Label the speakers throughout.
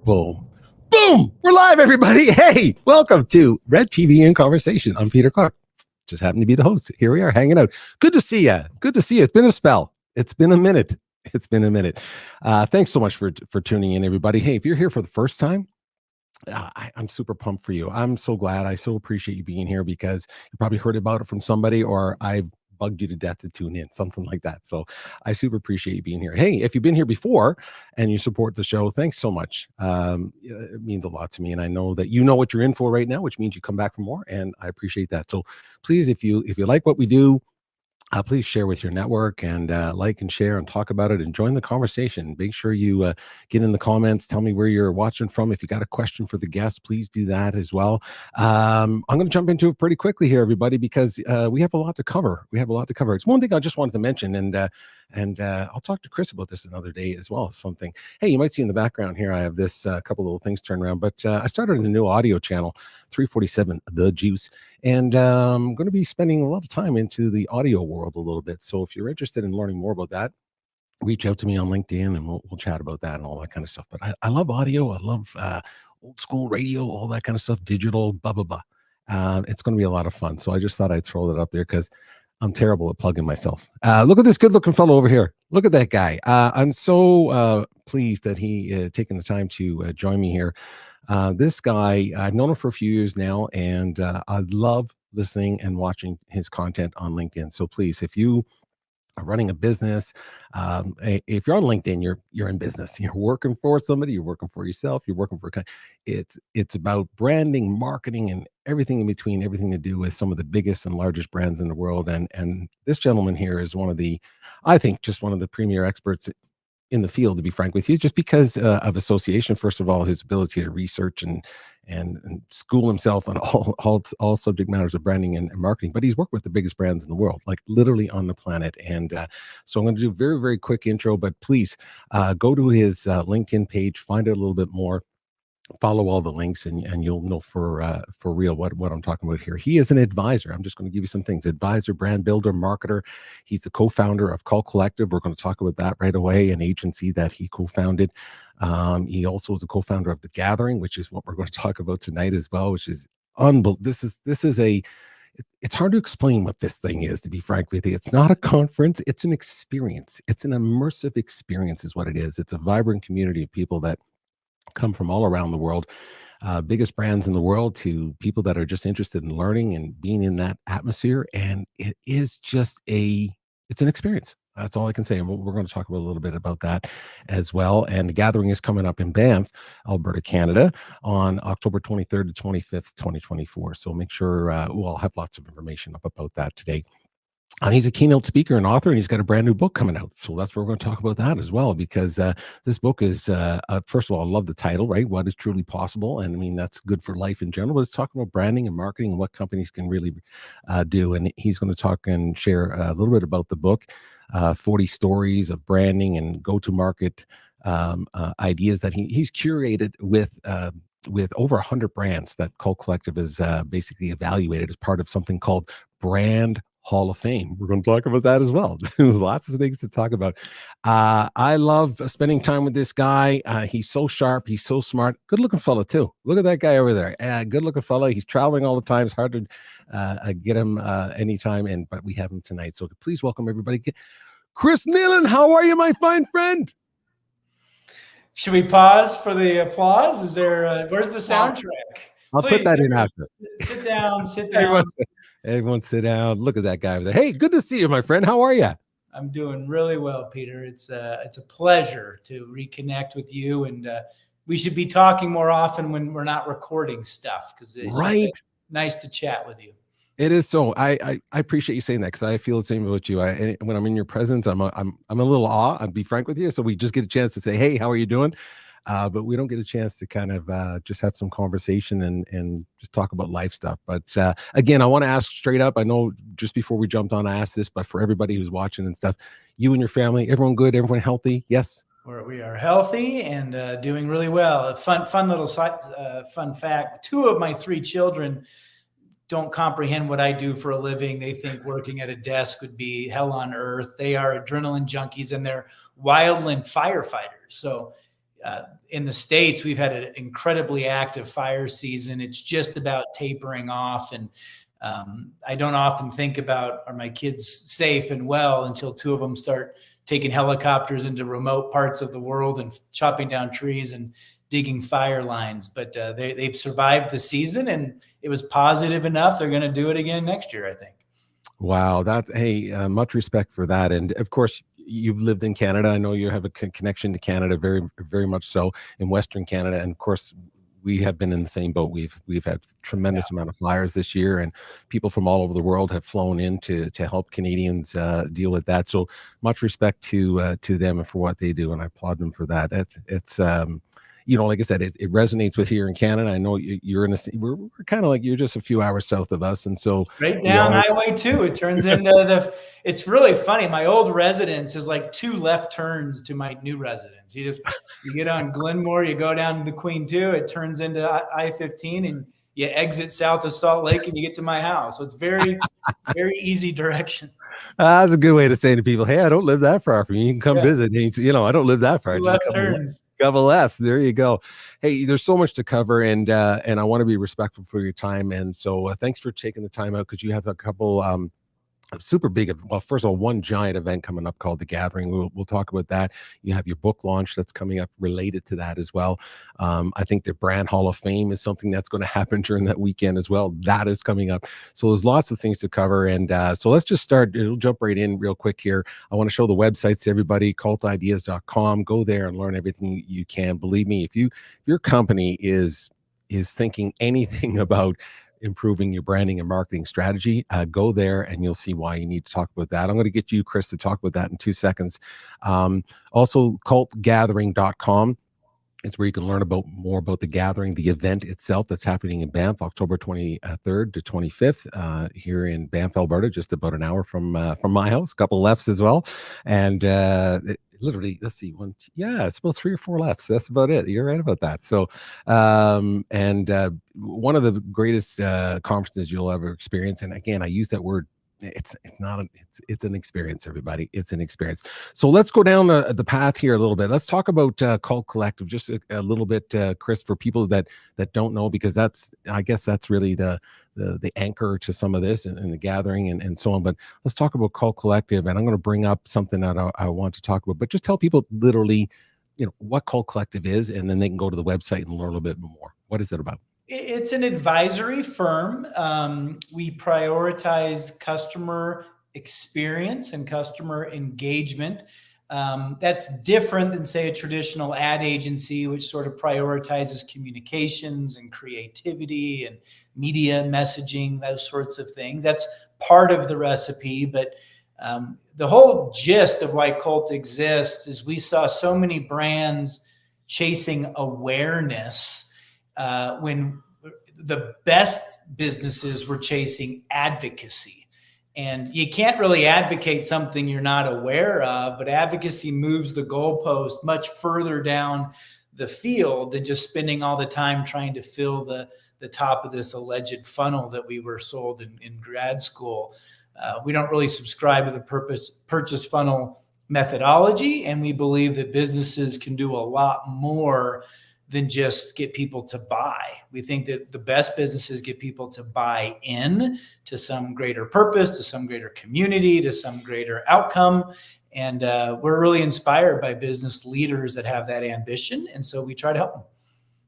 Speaker 1: Boom. Boom! We're live, everybody. Hey, welcome to Red TV in Conversation. I'm Peter Clark. Just happen to be the host. Here we are hanging out. Good to see you. Good to see you. It's been a spell. It's been a minute. Thanks so much for tuning in, everybody. Hey, if you're here for the first time, I'm super pumped for you. I'm so glad. I so appreciate you being here because you probably heard about it from somebody, or I've bugged you to death to tune in, something like that. So I super appreciate you being here. Hey, if you've been here before and you support the show, thanks so much. It means a lot to me, and I know that you know what you're in for right now, which means you come back for more, and I appreciate that. So please, if you like what we do, please share with your network and like and share and talk about it and join the conversation. Make sure you get in the comments. Tell me where you're watching from. If you got a question for the guest, please do that as well. I'm going to jump into it pretty quickly here, everybody, because we have a lot to cover. It's one thing I just wanted to mention, and I'll talk to Chris about this another day as well. Something. Hey, you might see in the background here, I have this couple little things turned around, but I started a new audio channel, 347 The Juice. And I'm going to be spending a lot of time into the audio world a little bit. So if you're interested in learning more about that, reach out to me on LinkedIn and we'll chat about that and all that kind of stuff. But I love audio. I love old school radio, all that kind of stuff, digital, blah, blah, blah. It's going to be a lot of fun. So I just thought I'd throw that up there because I'm terrible at plugging myself. Look at this good looking fellow over here. Look at that guy. I'm so pleased that he taken the time to join me here. This guy, I've known him for a few years now, and I love listening and watching his content on LinkedIn. So please, if you are running a business, if you're on LinkedIn, you're in business. You're working for somebody. You're working for yourself. You're working for a company. It's about branding, marketing, and everything in between. Everything to do with some of the biggest and largest brands in the world. And this gentleman here is I think, just one of the premier experts in the field, to be frank with you, just because of association. First of all, his ability to research and school himself on all subject matters of branding and marketing. But he's worked with the biggest brands in the world, like literally on the planet. And so I'm going to do a very, very quick intro, but please go to his LinkedIn page, find out a little bit more. Follow all the links and you'll know for real what I'm talking about here. He is an advisor. I'm just going to give you some things. Advisor, brand builder, marketer. He's the co-founder of Cult Collective. We're going to talk about that right away, an agency that he co-founded. He also is a co-founder of The Gathering, which is what we're going to talk about tonight as well, which is unbelievable. It's hard to explain what this thing is, to be frank with you. It's not a conference. It's an experience. It's an immersive experience is what it is. It's a vibrant community of people that come from all around the world, biggest brands in the world to people that are just interested in learning and being in that atmosphere. And it is just it's an experience. That's all I can say. And we're going to talk about a little bit about that as well. And the gathering is coming up in Banff, Alberta, Canada on October 23rd to 25th, 2024. So make sure, I'll have lots of information up about that today. He's a keynote speaker and author, and he's got a brand new book coming out. So that's what we're going to talk about that as well, because this book is, first of all, I love the title, right? What is truly possible? And I mean, that's good for life in general, but it's talking about branding and marketing and what companies can really do. And he's going to talk and share a little bit about the book, 40 stories of branding and go-to-market ideas that he's curated with over 100 brands that Cult Collective is basically evaluated as part of something called Brand Hall of Fame. We're going to talk about that as well. Lots of things to talk about. I love spending time with this guy. He's so sharp. He's so smart. Good looking fella too. Look at that guy over there. Good looking fella. He's traveling all the time. It's hard to get him anytime, but we have him tonight. So please welcome everybody. Chris Kneeland, how are you, my fine friend?
Speaker 2: Should we pause for the applause? Is there, where's the soundtrack?
Speaker 1: I'll put that in after.
Speaker 2: Sit down.
Speaker 1: Everyone sit down. Look at that guy over there. Hey, good to see you, my friend. How are you?
Speaker 2: I'm doing really well, Peter. It's a pleasure to reconnect with you, and we should be talking more often when we're not recording stuff, because it's just nice to chat with you.
Speaker 1: It is so. I appreciate you saying that, because I feel the same about you. When I'm in your presence, I'm a little awe. I'll be frank with you. So we just get a chance to say, hey, how are you doing? But we don't get a chance to kind of just have some conversation and just talk about life stuff. But again, I want to ask straight up. I know just before we jumped on, I asked this, but for everybody who's watching and stuff, you and your family, everyone good? Everyone healthy? Yes.
Speaker 2: We are healthy and doing really well. A fun little fun fact: 2 of my 3 children don't comprehend what I do for a living. They think working at a desk would be hell on earth. They are adrenaline junkies and they're wildland firefighters. So in the States, we've had an incredibly active fire season. It's just about tapering off. And I don't often think about, are my kids safe and well, until two of them start taking helicopters into remote parts of the world and chopping down trees and digging fire lines. But they've survived the season, and it was positive enough. They're going to do it again next year, I think.
Speaker 1: Wow. Hey, much respect for that. And of course, you've lived in Canada. I know you have a connection to Canada, very, very much so, in Western Canada. And of course, we have been in the same boat. We've had tremendous amount of fires this year, and people from all over the world have flown in to help Canadians deal with that. So much respect to them and for what they do, and I applaud them for that. It's you know, like I said, it resonates with here in Canada. I know you're in we're kind of like, you're just a few hours south of us, and so
Speaker 2: right down Highway 2. It turns into it's really funny. My old residence is like 2 left turns to my new residence. You get on Glenmore, you go down to the Queen 2, it turns into I-15, and you exit south of Salt Lake and you get to my house. So it's very, very easy direction.
Speaker 1: That's a good way to say to people, hey, I don't live that far from you. You can come visit. You know, I don't live that far.
Speaker 2: 2 left turns.
Speaker 1: Couple lefts. There you go. Hey, there's so much to cover, and I want to be respectful for your time. And so thanks for taking the time out, because you have a couple super big, well, first of all, one giant event coming up called The Gathering. We'll talk about that. You have your book launch that's coming up related to that as well. I think the Brand Hall of Fame is something that's going to happen during that weekend as well. That is coming up. So there's lots of things to cover. And so let's just start. It'll jump right in real quick here. I want to show the websites to everybody, cultideas.com. Go there and learn everything you can. Believe me, if your company is thinking anything about improving your branding and marketing strategy, go there and you'll see why you need to talk about that. I'm going to get you, Chris, to talk about that in 2 seconds. Also, cultgathering.com is where you can learn more about the Gathering, the event itself that's happening in Banff, October 23rd to 25th, here in Banff, Alberta, just about an hour from my house. A couple lefts as well, and literally, let's see, it's about 3 or 4 lefts. That's about it. You're right about that. So, one of the greatest conferences you'll ever experience, and again, I use that word. It's an experience, everybody. It's an experience. So let's go down the path here a little bit. Let's talk about Cult Collective just a little bit, Chris, for people that don't know, because I guess that's really the anchor to some of this and the Gathering and so on. But let's talk about Cult Collective, and I'm going to bring up something that I want to talk about. But just tell people literally, what Cult Collective is, and then they can go to the website and learn a little bit more. What is it about?
Speaker 2: It's an advisory firm. We prioritize customer experience and customer engagement. That's different than, say, a traditional ad agency, which sort of prioritizes communications and creativity and media messaging, those sorts of things. That's part of the recipe. But the whole gist of why Cult exists is we saw so many brands chasing awareness when the best businesses were chasing advocacy. And you can't really advocate something you're not aware of, but advocacy moves the goalpost much further down the field than just spending all the time trying to fill the top of this alleged funnel that we were sold in grad school. We don't really subscribe to the purchase funnel methodology, and we believe that businesses can do a lot more than just get people to buy. We think that the best businesses get people to buy in to some greater purpose, to some greater community, to some greater outcome. And we're really inspired by business leaders that have that ambition. And so we try to help them.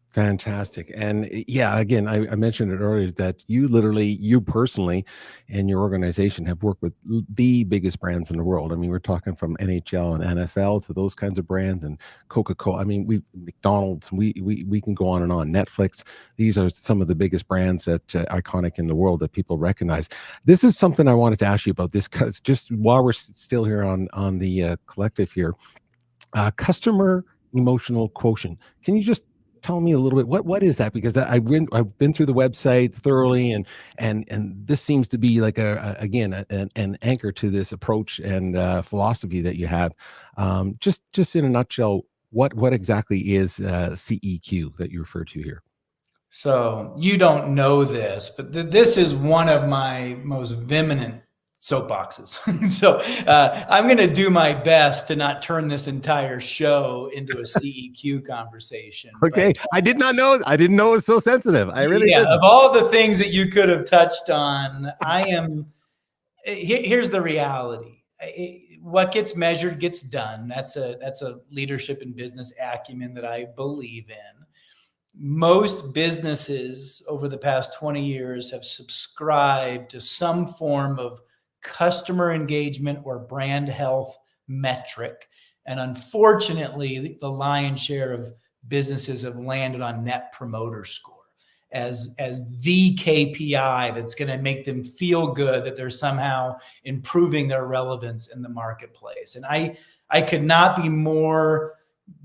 Speaker 1: Fantastic. And yeah, again, I mentioned it earlier that you personally and your organization have worked with the biggest brands in the world. I mean, we're talking from NHL and NFL to those kinds of brands, and Coca-Cola. I mean, McDonald's, we can go on and on. Netflix. These are some of the biggest brands that iconic in the world that people recognize. This is something I wanted to ask you about, this, because just while we're still here on the collective here, customer emotional quotient. Can you just tell me a little bit what is that? Because I've been through the website thoroughly, and this seems to be like an anchor to this approach and philosophy that you have. Just in a nutshell, what exactly is CEQ that you refer to here?
Speaker 2: So you don't know this, but this is one of my most vehement soapboxes. So I'm going to do my best to not turn this entire show into a CEQ conversation.
Speaker 1: Okay.
Speaker 2: But,
Speaker 1: I did not know. I didn't know it was so sensitive. I really didn't.
Speaker 2: of all the things that you could have touched on, here's the reality. What gets measured gets done. That's a leadership and business acumen that I believe in. Most businesses over the past 20 years have subscribed to some form of customer engagement or brand health metric. And unfortunately, the lion's share of businesses have landed on Net Promoter Score as the KPI that's going to make them feel good that they're somehow improving their relevance in the marketplace. And I could not be more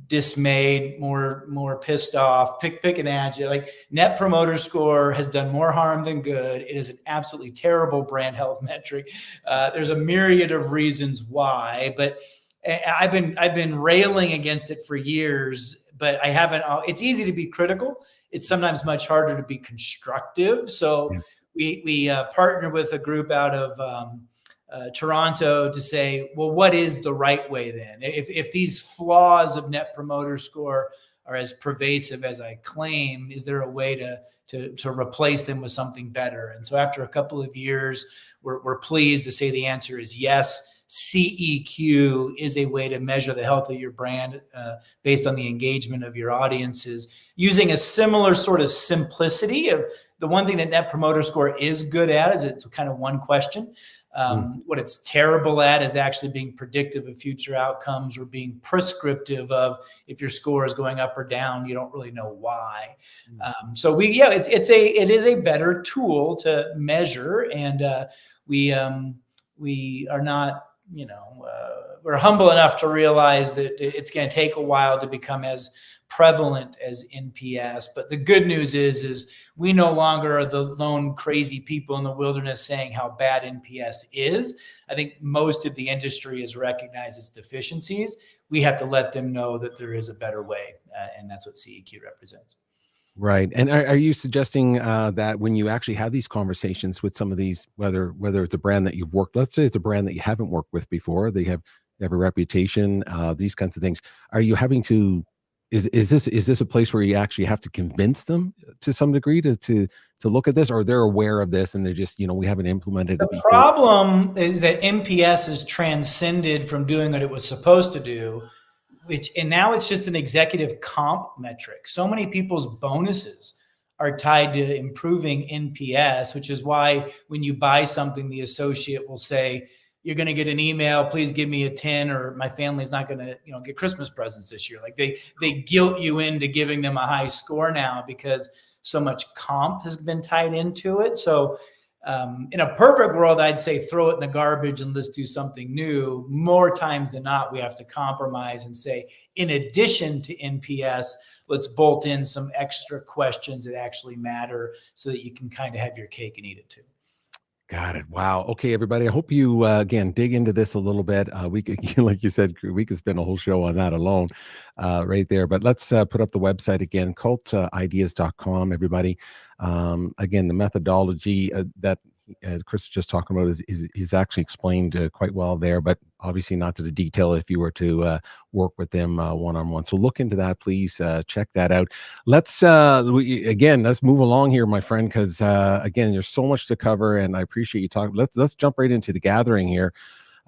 Speaker 2: dismayed, more pissed off, pick an adjective. Like, Net Promoter Score has done more harm than good. It is an absolutely terrible brand health metric. There's a myriad of reasons why, but I've been railing against it for years, but I haven't. It's easy to be critical. It's sometimes much harder to be constructive. So we partnered with a group out of Toronto to say, well, what is the right way then? If these flaws of Net Promoter Score are as pervasive as I claim, is there a way to replace them with something better? And so after a couple of years, we're pleased to say the answer is yes. CEQ is a way to measure the health of your brand based on the engagement of your audiences, using a similar sort of simplicity of the one thing that Net Promoter Score is good at is it's kind of one question. What it's terrible at is actually being predictive of future outcomes or being prescriptive of if your score is going up or down, you don't really know why. So it is a better tool to measure, and we are not, we're humble enough to realize that it's going to take a while to become as prevalent as NPS. But the good news is we no longer are the lone crazy people in the wilderness saying how bad NPS is. I think most of the industry has recognized its deficiencies. We have to let them know that there is a better way, and that's what CEQ represents.
Speaker 1: Right. And are you suggesting that when you actually have these conversations with some of these, whether it's a brand that you've worked, let's say it's a brand that you haven't worked with before, they have a reputation, these kinds of things, are you having to, is this a place where you actually have to convince them to some degree to look at this, or they're aware of this and they're just, we haven't implemented it before?
Speaker 2: The problem is that NPS is transcended from doing what it was supposed to do, and now it's just an executive comp metric. So many people's bonuses are tied to improving NPS, which is why when you buy something, the associate will say, you're going to get an email, please give me a 10, or my family's not going to, get Christmas presents this year. Like they guilt you into giving them a high score now because so much comp has been tied into it. So in a perfect world, I'd say throw it in the garbage and let's do something new. More times than not, we have to compromise and say, in addition to NPS, let's bolt in some extra questions that actually matter so that you can kind of have your cake and eat it too.
Speaker 1: Got it. Wow. Okay, everybody. I hope you, again, dig into this a little bit. We could, like you said, we could spend a whole show on that alone right there. But let's put up the website again, cultideas.com, everybody. Again, the methodology that Chris was just talking about is actually explained quite well there, but obviously not to the detail if you were to work with them one-on-one. So look into that, please. Check that out. Let's move along here, my friend, because again, there's so much to cover, and I appreciate you talking. Let's jump right into the gathering here.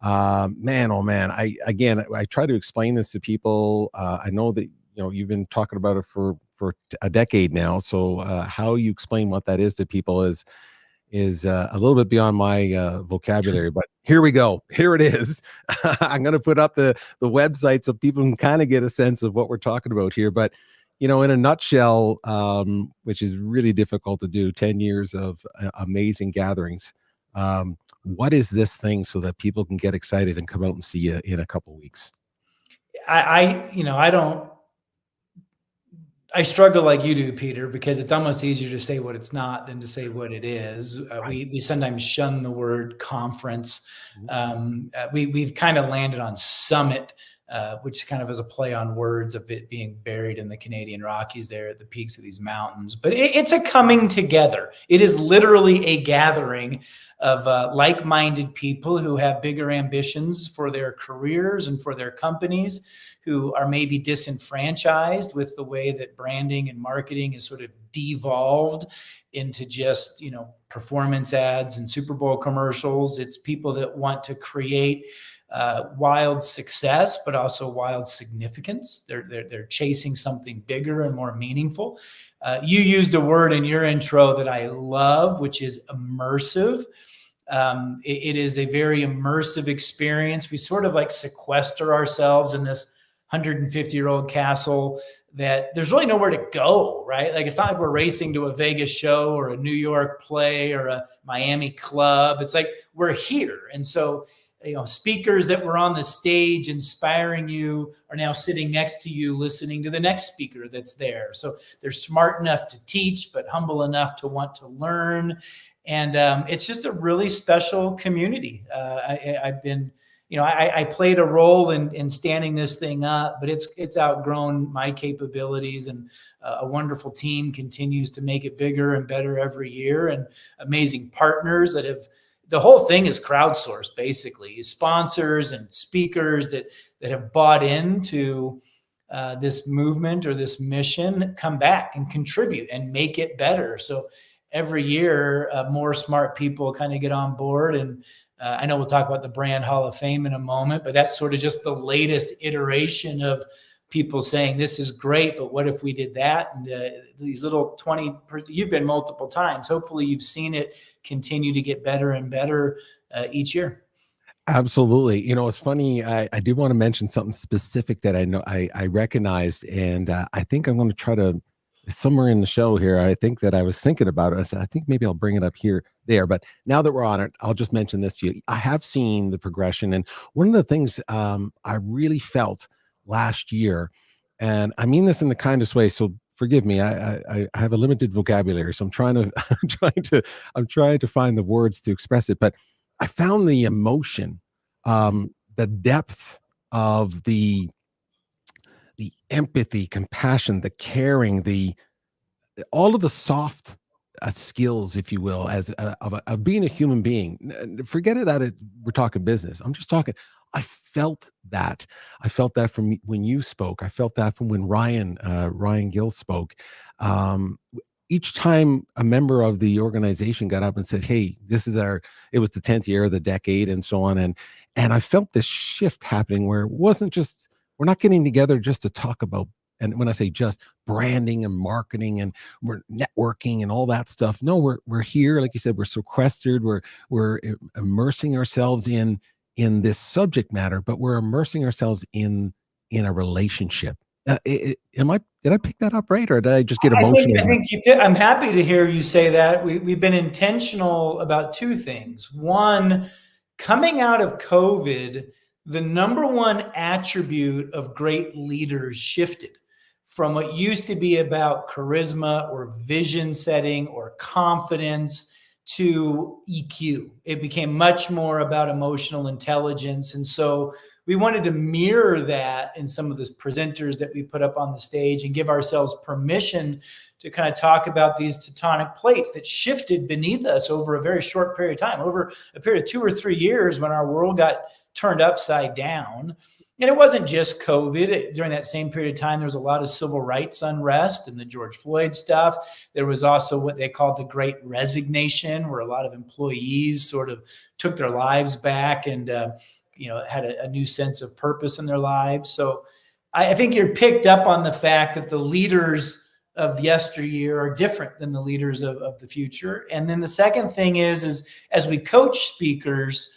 Speaker 1: Man, oh man, I try to explain this to people. I know that you've been talking about it for a decade now. So how you explain what that is to people is a little bit beyond my vocabulary, but here we go. Here it is. I'm going to put up the website so people can kind of get a sense of what we're talking about here. But, in a nutshell, which is really difficult to do, 10 years of amazing gatherings. What is this thing so that people can get excited and come out and see you in a couple of weeks?
Speaker 2: I struggle like you do, Peter, because it's almost easier to say what it's not than to say what it is. We sometimes shun the word conference. We've kind of landed on summit which kind of is a play on words of it being buried in the Canadian Rockies there at the peaks of these mountains. But it's a coming together. It is literally a gathering of like-minded people who have bigger ambitions for their careers and for their companies, who are maybe disenfranchised with the way that branding and marketing is sort of devolved into just, performance ads and Super Bowl commercials. It's people that want to create wild success, but also wild significance. They're chasing something bigger and more meaningful. You used a word in your intro that I love, which is immersive. It is a very immersive experience. We sort of like sequester ourselves in this 150-year-old castle that there's really nowhere to go, right? Like, it's not like we're racing to a Vegas show or a New York play or a Miami club. It's like we're here. And so, speakers that were on the stage inspiring you are now sitting next to you, listening to the next speaker that's there. So they're smart enough to teach, but humble enough to want to learn. And it's just a really special community. I've been, I played a role in standing this thing up, but it's outgrown my capabilities, and a wonderful team continues to make it bigger and better every year, and amazing partners that have. The whole thing is crowdsourced, basically. Sponsors and speakers that have bought into this movement or this mission come back and contribute and make it better. So every year, more smart people kind of get on board. And I know we'll talk about the Brand Hall of Fame in a moment, but that's sort of just the latest iteration of people saying, this is great, but what if we did that? And these little you've been multiple times. Hopefully you've seen it continue to get better and better each year.
Speaker 1: Absolutely. It's funny. I do want to mention something specific that I know I recognized, and I think I'm going to try to, somewhere in the show here, I think that I was thinking about it. I said, I think maybe I'll bring it up there. But now that we're on it, I'll just mention this to you. I have seen the progression. And one of the things I really felt last year, and I mean this in the kindest way, so forgive me. I have a limited vocabulary, so I'm trying to find the words to express it. But I found the emotion, the depth of the empathy, compassion, the caring, all of the soft skills, if you will, of being a human being. Forget it that we're talking business. I'm just talking. I felt that. I felt that from when you spoke. I felt that from when Ryan Gill spoke. Each time a member of the organization got up and said, "Hey, it was the 10th year of the decade," and so on, and I felt this shift happening where it wasn't just, we're not getting together just to talk about, and when I say just, branding and marketing, and we're networking and all that stuff. No, we're here, like you said, we're sequestered. We're immersing ourselves in this subject matter, but we're immersing ourselves in a relationship. Did I pick that up right, or did I just get emotional?
Speaker 2: I think you did. I'm happy to hear you say that. We've been intentional about two things. One, coming out of COVID, the number one attribute of great leaders shifted from what used to be about charisma or vision setting or confidence to EQ. It became much more about emotional intelligence. And so we wanted to mirror that in some of the presenters that we put up on the stage, and give ourselves permission to kind of talk about these tectonic plates that shifted beneath us over a very short period of time, over a period of 2 or 3 years, when our world got turned upside down. And it wasn't just COVID. During that same period of time, there was a lot of civil rights unrest and the George Floyd stuff. There was also what they called the Great Resignation, where a lot of employees sort of took their lives back and had a new sense of purpose in their lives. So I think you're picked up on the fact that the leaders of yesteryear are different than the leaders of the future. And then the second thing is as we coach speakers,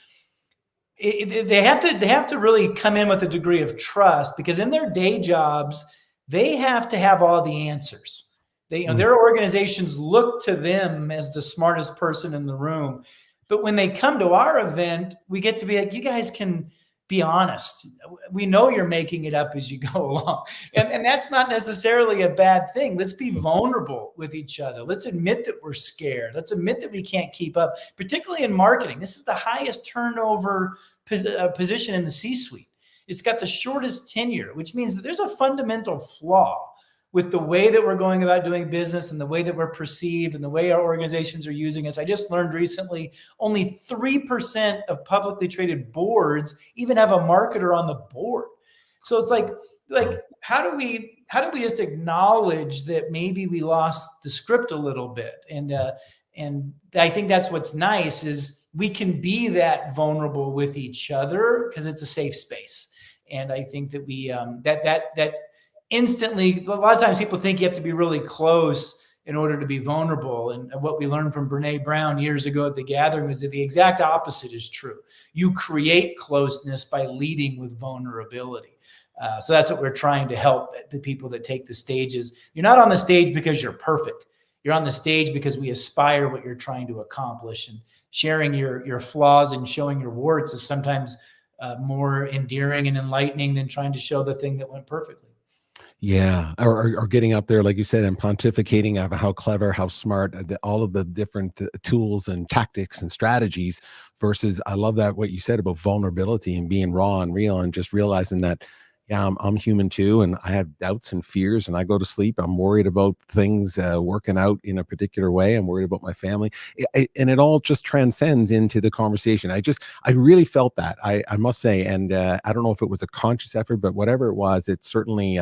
Speaker 2: they have to really come in with a degree of trust, because in their day jobs, they have to have all the answers. Their organizations look to them as the smartest person in the room. But when they come to our event, we get to be like, you guys can be honest. We know you're making it up as you go along. And that's not necessarily a bad thing. Let's be vulnerable with each other. Let's admit that we're scared. Let's admit that we can't keep up, particularly in marketing. This is the highest turnover position in the C-suite. It's got the shortest tenure, which means that there's a fundamental flaw with the way that we're going about doing business and the way that we're perceived and the way our organizations are using us. I just learned recently, only 3% of publicly traded boards even have a marketer on the board. So it's like how do we just acknowledge that maybe we lost the script a little bit? And I think that's what's nice is we can be that vulnerable with each other because it's a safe space. And I think that we that instantly, a lot of times people think you have to be really close in order to be vulnerable. And what we learned from Brene Brown years ago at the gathering was that the exact opposite is true. You create closeness by leading with vulnerability. So that's what we're trying to help the people that take the stages. You're not on the stage because you're perfect. You're on the stage because we aspire what you're trying to accomplish, and sharing your flaws and showing your warts is sometimes more endearing and enlightening than trying to show the thing that went perfectly.
Speaker 1: Yeah, or getting up there, like you said, and pontificating of how clever, how smart, all of the different tools and tactics and strategies versus, I love that what you said about vulnerability and being raw and real and just realizing that, yeah, I'm human too, and I have doubts and fears, and I go to sleep. I'm worried about things working out in a particular way. I'm worried about my family, and it all just transcends into the conversation. I really felt that. I must say, and I don't know if it was a conscious effort, but whatever it was, it certainly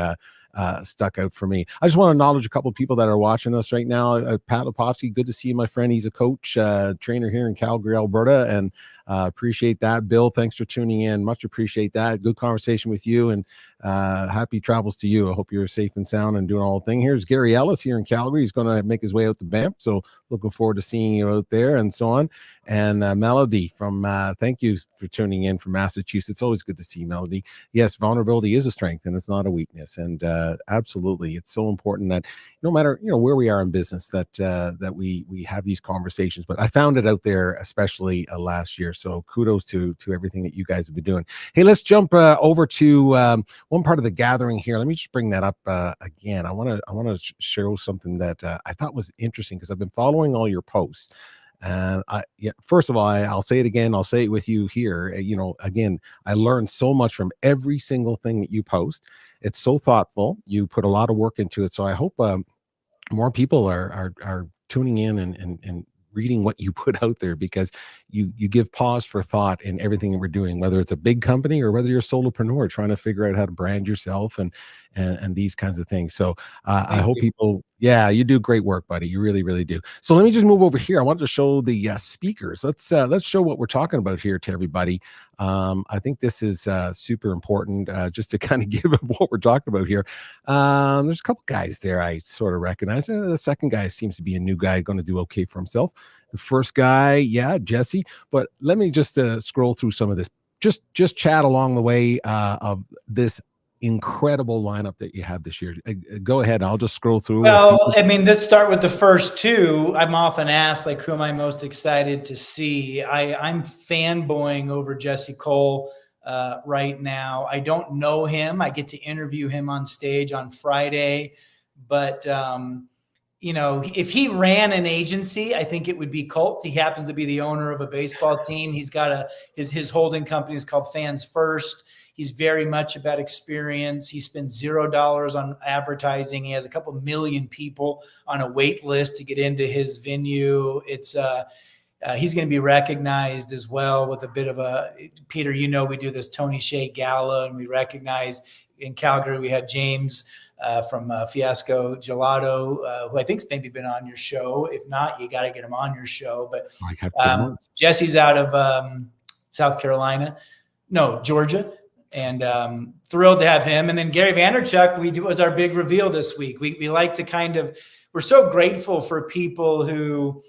Speaker 1: stuck out for me. I just want to acknowledge a couple of people that are watching us right now. Pat Lepofsky, good to see you, my friend. He's a coach, trainer here in Calgary, Alberta, and appreciate that. Bill, thanks for tuning in. Much appreciate that. Good conversation with you, and happy travels to you. I hope you're safe and sound and doing all the thing. Here's Gary Ellis here in Calgary. He's going to make his way out to Banff, so looking forward to seeing you out there and so on. And Melody from, thank you for tuning in from Massachusetts. Always good to see you, Melody. Yes, vulnerability is a strength and it's not a weakness. And absolutely, it's so important that no matter where we are in business, that we have these conversations. But I found it out there, especially last year. So kudos to everything that you guys have been doing. Hey, let's jump over to one part of the gathering here. Let me just bring that up again. I want to show something that I thought was interesting because I've been following all your posts. And first of all, I'll say it again. I'll say it with you here. Again, I learned so much from every single thing that you post. It's so thoughtful. You put a lot of work into it. So I hope more people are tuning in and reading what you put out there, because you give pause for thought in everything that we're doing, whether it's a big company or whether you're a solopreneur trying to figure out how to brand yourself and these kinds of things. So I hope people, you do great work, buddy. You really, really do. So let me just move over here. I wanted to show the speakers. Let's show what we're talking about here to everybody. I think this is super important just to kind of give what we're talking about here. There's a couple guys there I sort of recognize. The second guy seems to be a new guy, going to do okay for himself. The first guy, Jesse. But let me just scroll through some of this. Just chat along the way of this incredible lineup that you have this year. Go ahead. I'll just scroll through.
Speaker 2: Well, I mean, let's start with the first two. I'm often asked, like, who am I most excited to see? I'm fanboying over Jesse Cole right now. I don't know him. I get to interview him on stage on Friday, but if he ran an agency, I think it would be Cult. He happens to be the owner of a baseball team. He's got his holding company is called Fans First. He's very much about experience. He spends $0 on advertising. He has a couple million people on a wait list to get into his venue. It's he's going to be recognized as well with a bit of a, Peter, we do this Tony Hsieh Gala, and we recognize in Calgary, we had James from Fiasco Gelato, who I think's maybe been on your show. If not, you got to get him on your show. But Jesse's out of Georgia. And thrilled to have him. And then Gary Vaynerchuk, was our big reveal this week. We like to we're so grateful for people who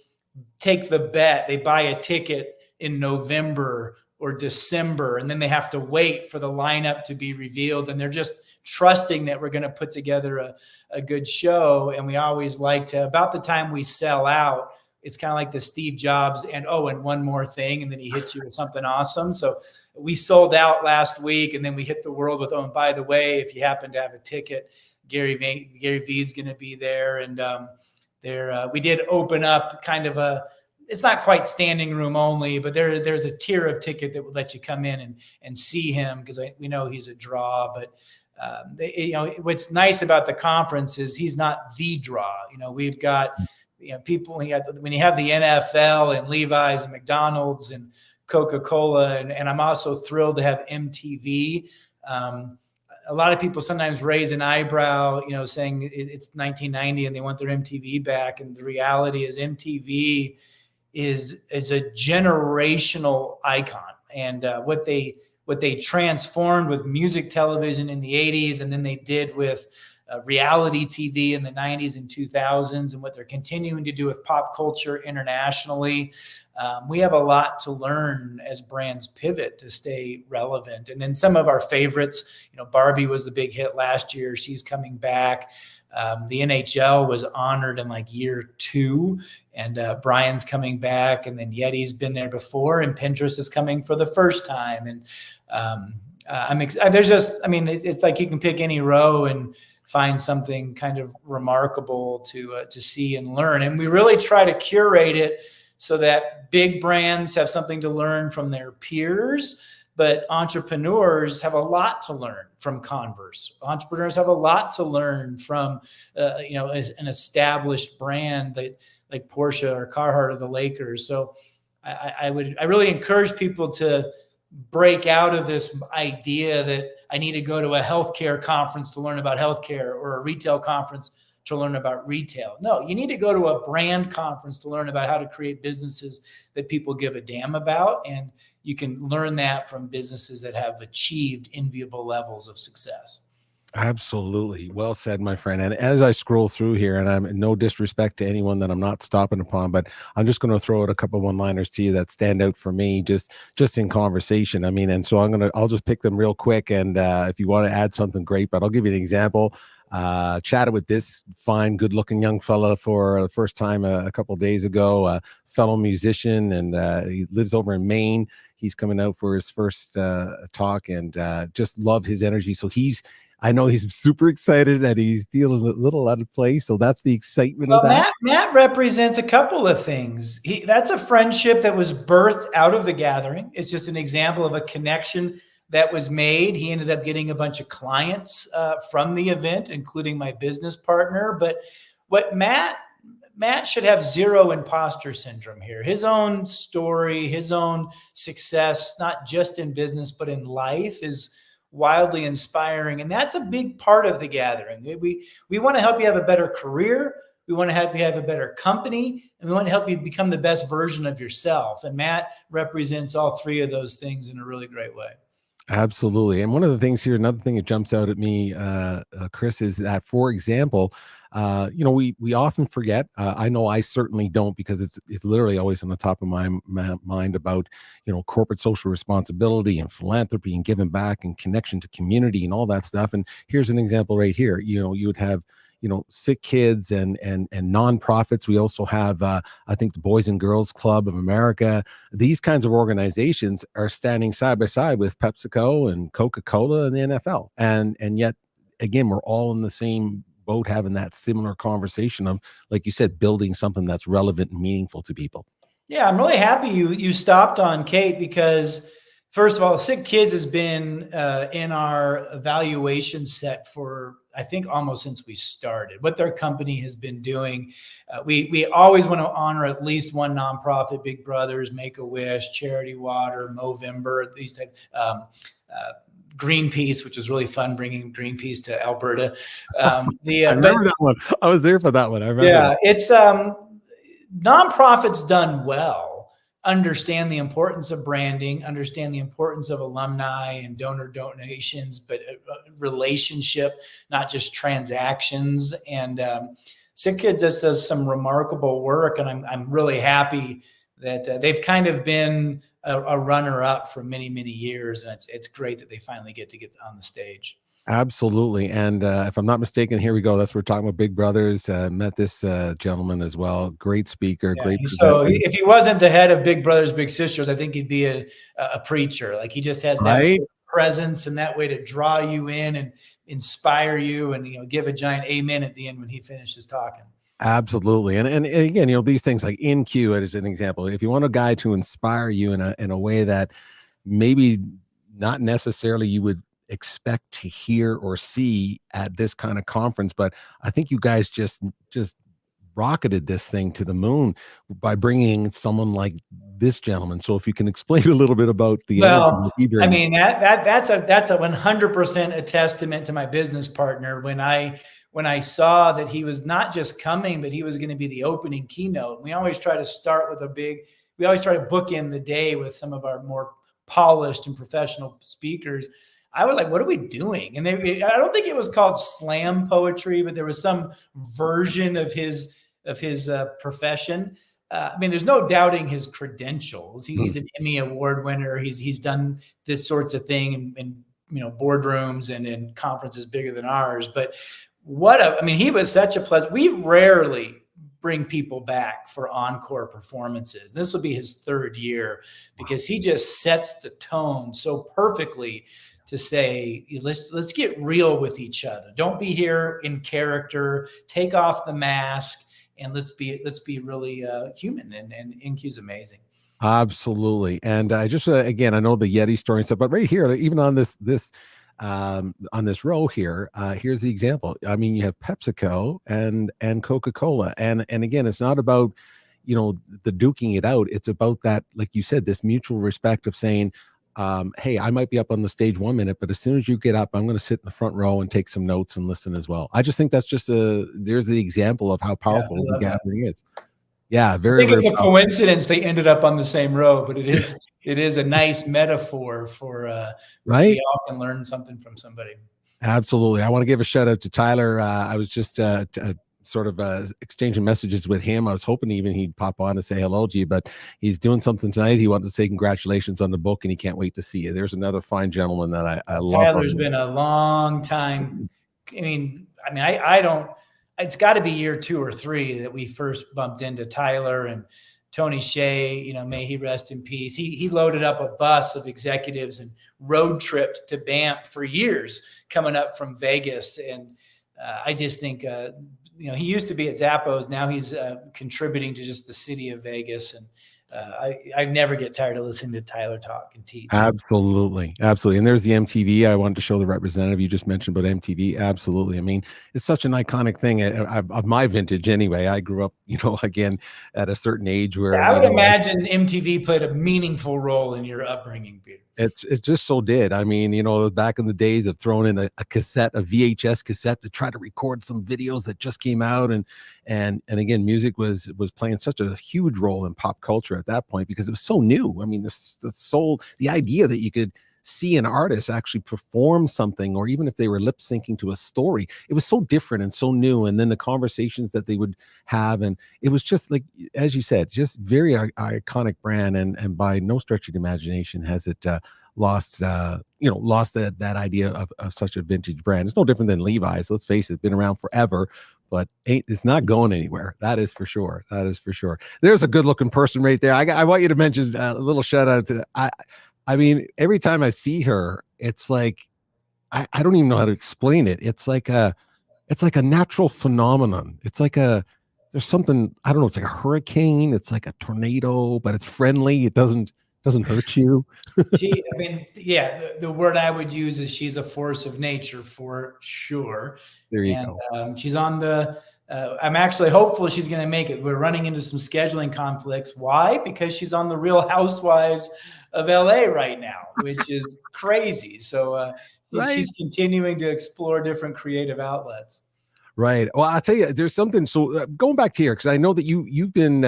Speaker 2: take the bet. They buy a ticket in November or December, and then they have to wait for the lineup to be revealed. And they're just trusting that we're going to put together a good show. And we always like to, about the time we sell out, it's kind of like the Steve Jobs and one more thing. And then he hits you with something awesome. So we sold out last week, and then we hit the world with, and by the way, if you happen to have a ticket, Gary V is going to be there. And we did open up kind of it's not quite standing room only, but there's a tier of ticket that would let you come in and see him, because we know he's a draw. But what's nice about the conference is he's not the draw. We've got people. When you have the NFL and Levi's and McDonald's and Coca-Cola, and I'm also thrilled to have MTV. A lot of people sometimes raise an eyebrow, saying it's 1990 and they want their MTV back. And the reality is MTV is a generational icon. And what they transformed with music television in the 80s, and then they did with reality TV in the 90s and 2000s, and what they're continuing to do with pop culture internationally. We have a lot to learn as brands pivot to stay relevant. And then some of our favorites, Barbie was the big hit last year. She's coming back. The NHL was honored in like year 2, and Brian's coming back. And then Yeti's been there before, and Pinterest is coming for the first time. And it's like you can pick any row and find something kind of remarkable to see and learn. And we really try to curate it so that big brands have something to learn from their peers, but entrepreneurs have a lot to learn from Converse. Entrepreneurs have a lot to learn from an established brand like Porsche or Carhartt or the Lakers. So I really encourage people to break out of this idea that I need to go to a healthcare conference to learn about healthcare, or a retail conference to learn about retail. No, you need to go to a brand conference to learn about how to create businesses that people give a damn about. And you can learn that from businesses that have achieved enviable levels of success.
Speaker 1: Absolutely. Well said, my friend. And as I scroll through here, and I'm no disrespect to anyone that I'm not stopping upon, but I'm just going to throw out a couple of one-liners to you that stand out for me just in conversation. And so I'll just pick them real quick. And if you want to add something, great, but I'll give you an example. Chatted with this fine, good-looking young fella for the first time a couple of days ago, a fellow musician, and he lives over in Maine. He's coming out for his first talk, and just love his energy. So I know he's super excited and he's feeling a little out of place. So that's the excitement of that.
Speaker 2: Matt represents a couple of things. That's a friendship that was birthed out of the gathering. It's just an example of a connection that was made. He ended up getting a bunch of clients from the event, including my business partner. But what Matt should have zero imposter syndrome here. His own story, his own success, not just in business, but in life, is wildly inspiring. And that's a big part of the gathering. We want to help you have a better career. We want to help you have a better company, and we want to help you become the best version of yourself. And Matt represents all three of those things in a really great way.
Speaker 1: Absolutely. And one of the things here, another thing that jumps out at me, Chris, is that, for example, we often forget, I know I certainly don't, because it's literally always on the top of my mind about, corporate social responsibility and philanthropy and giving back and connection to community and all that stuff. And here's an example right here. You would have, sick kids and nonprofits. We also have, I think, the Boys and Girls Club of America. These kinds of organizations are standing side by side with PepsiCo and Coca-Cola and the NFL. And yet, again, we're all in the same boat, having that similar conversation of, like you said, building something that's relevant and meaningful to people.
Speaker 2: Yeah, I'm really happy you stopped on Kate, because first of all, Sick Kids has been in our evaluation set for, I think, almost since we started. What their company has been doing, we always want to honor at least one nonprofit: Big Brothers, Make-A-Wish, Charity Water, Movember, these type. Greenpeace, which is really fun, bringing Greenpeace to Alberta.
Speaker 1: I remember that one. I was there for that one. I remember.
Speaker 2: Yeah, it's nonprofits done well understand the importance of branding, understand the importance of alumni and donor donations, but relationship, not just transactions. And Sick Kids does some remarkable work, and I'm really happy that they've kind of been a runner-up for many, many years. And it's great that they finally get on the stage.
Speaker 1: Absolutely. And if I'm not mistaken, here we go. That's, we're talking about Big Brothers. Met this gentleman as well. Great speaker.
Speaker 2: Yeah,
Speaker 1: great.
Speaker 2: So if he wasn't the head of Big Brothers, Big Sisters, I think he'd be a preacher. Like, he just has that sort of presence and that way to draw you in and inspire you, and give a giant amen at the end when he finishes talking.
Speaker 1: Absolutely. And again, these things like in Q as an example, if you want a guy to inspire you in a way that maybe not necessarily you would expect to hear or see at this kind of conference, but I think you guys just rocketed this thing to the moon by bringing someone like this gentleman. So if you can explain a little bit about the
Speaker 2: well, I mean that's a 100% a testament to my business partner. When I saw that he was not just coming, but he was going to be the opening keynote. We always try to start with we always try to bookend the day with some of our more polished and professional speakers. I was like, what are we doing? And I don't think it was called slam poetry, but there was some version of his profession. I mean, there's no doubting his credentials. He's an Emmy Award winner. He's done this sorts of thing in boardrooms and in conferences bigger than ours. But he was such a pleasant. We rarely bring people back for encore performances. This will be his third year because he just sets the tone so perfectly to say, let's get real with each other. Don't be here in character. Take off the mask and let's be really human. And InQ's amazing.
Speaker 1: Absolutely. And I just again, I know the Yeti story and stuff, but right here, even on this on this row here, here's the example. I mean, you have PepsiCo and Coca-Cola, and again, it's not about the duking it out. It's about that, like you said, this mutual respect of saying, hey, I might be up on the stage 1 minute, but as soon as you get up, I'm going to sit in the front row and take some notes and listen as well. I just think that's just there's the example of how powerful the gathering is. Yeah, very. I think
Speaker 2: it's a coincidence they ended up on the same row, but it is a nice metaphor for right. We all can learn something from somebody.
Speaker 1: Absolutely. I want to give a shout out to Tyler. I was just sort of exchanging messages with him. I was hoping even he'd pop on and say hello to you, but he's doing something tonight. He wanted to say congratulations on the book, and he can't wait to see you. There's another fine gentleman that I love.
Speaker 2: Tyler's been a long time. I don't. It's got to be year 2 or 3 that we first bumped into Tyler and Tony Hsieh, may he rest in peace. He loaded up a bus of executives and road tripped to Banff for years coming up from Vegas. And I just think, he used to be at Zappos. Now he's contributing to just the city of Vegas. And I never get tired of listening to Tyler talk and teach.
Speaker 1: Absolutely. Absolutely. And there's the MTV. I wanted to show the representative you just mentioned about MTV. Absolutely. I mean, it's such an iconic thing of my vintage anyway. I grew up, again, at a certain age where
Speaker 2: I would imagine MTV played a meaningful role in your upbringing, Peter.
Speaker 1: It just so did. I mean, back in the days of throwing in a VHS cassette to try to record some videos that just came out. And again, music was playing such a huge role in pop culture at that point because it was so new. I mean, the idea that you could see an artist actually perform something, or even if they were lip syncing to a story, it was so different and so new. And then the conversations that they would have, and it was just like, as you said, just very iconic brand. And by no stretch of the imagination has it lost that idea of such a vintage brand. It's no different than Levi's. Let's face it, it's been around forever, but it's not going anywhere. That is for sure. There's a good looking person right there. I want you to mention a little shout out to I mean, every time I see her, it's like, I don't even know how to explain it. It's like a natural phenomenon. It's like there's something, I don't know. It's like a hurricane. It's like a tornado, but it's friendly. It doesn't hurt you.
Speaker 2: The word I would use is she's a force of nature for sure.
Speaker 1: There you go.
Speaker 2: She's on I'm actually hopeful she's going to make it. We're running into some scheduling conflicts. Why? Because she's on the Real Housewives of LA right now, which is crazy. So
Speaker 1: right.
Speaker 2: She's continuing to explore different creative outlets.
Speaker 1: Right. Well, I'll tell you, there's something. So going back to here, because I know that you've been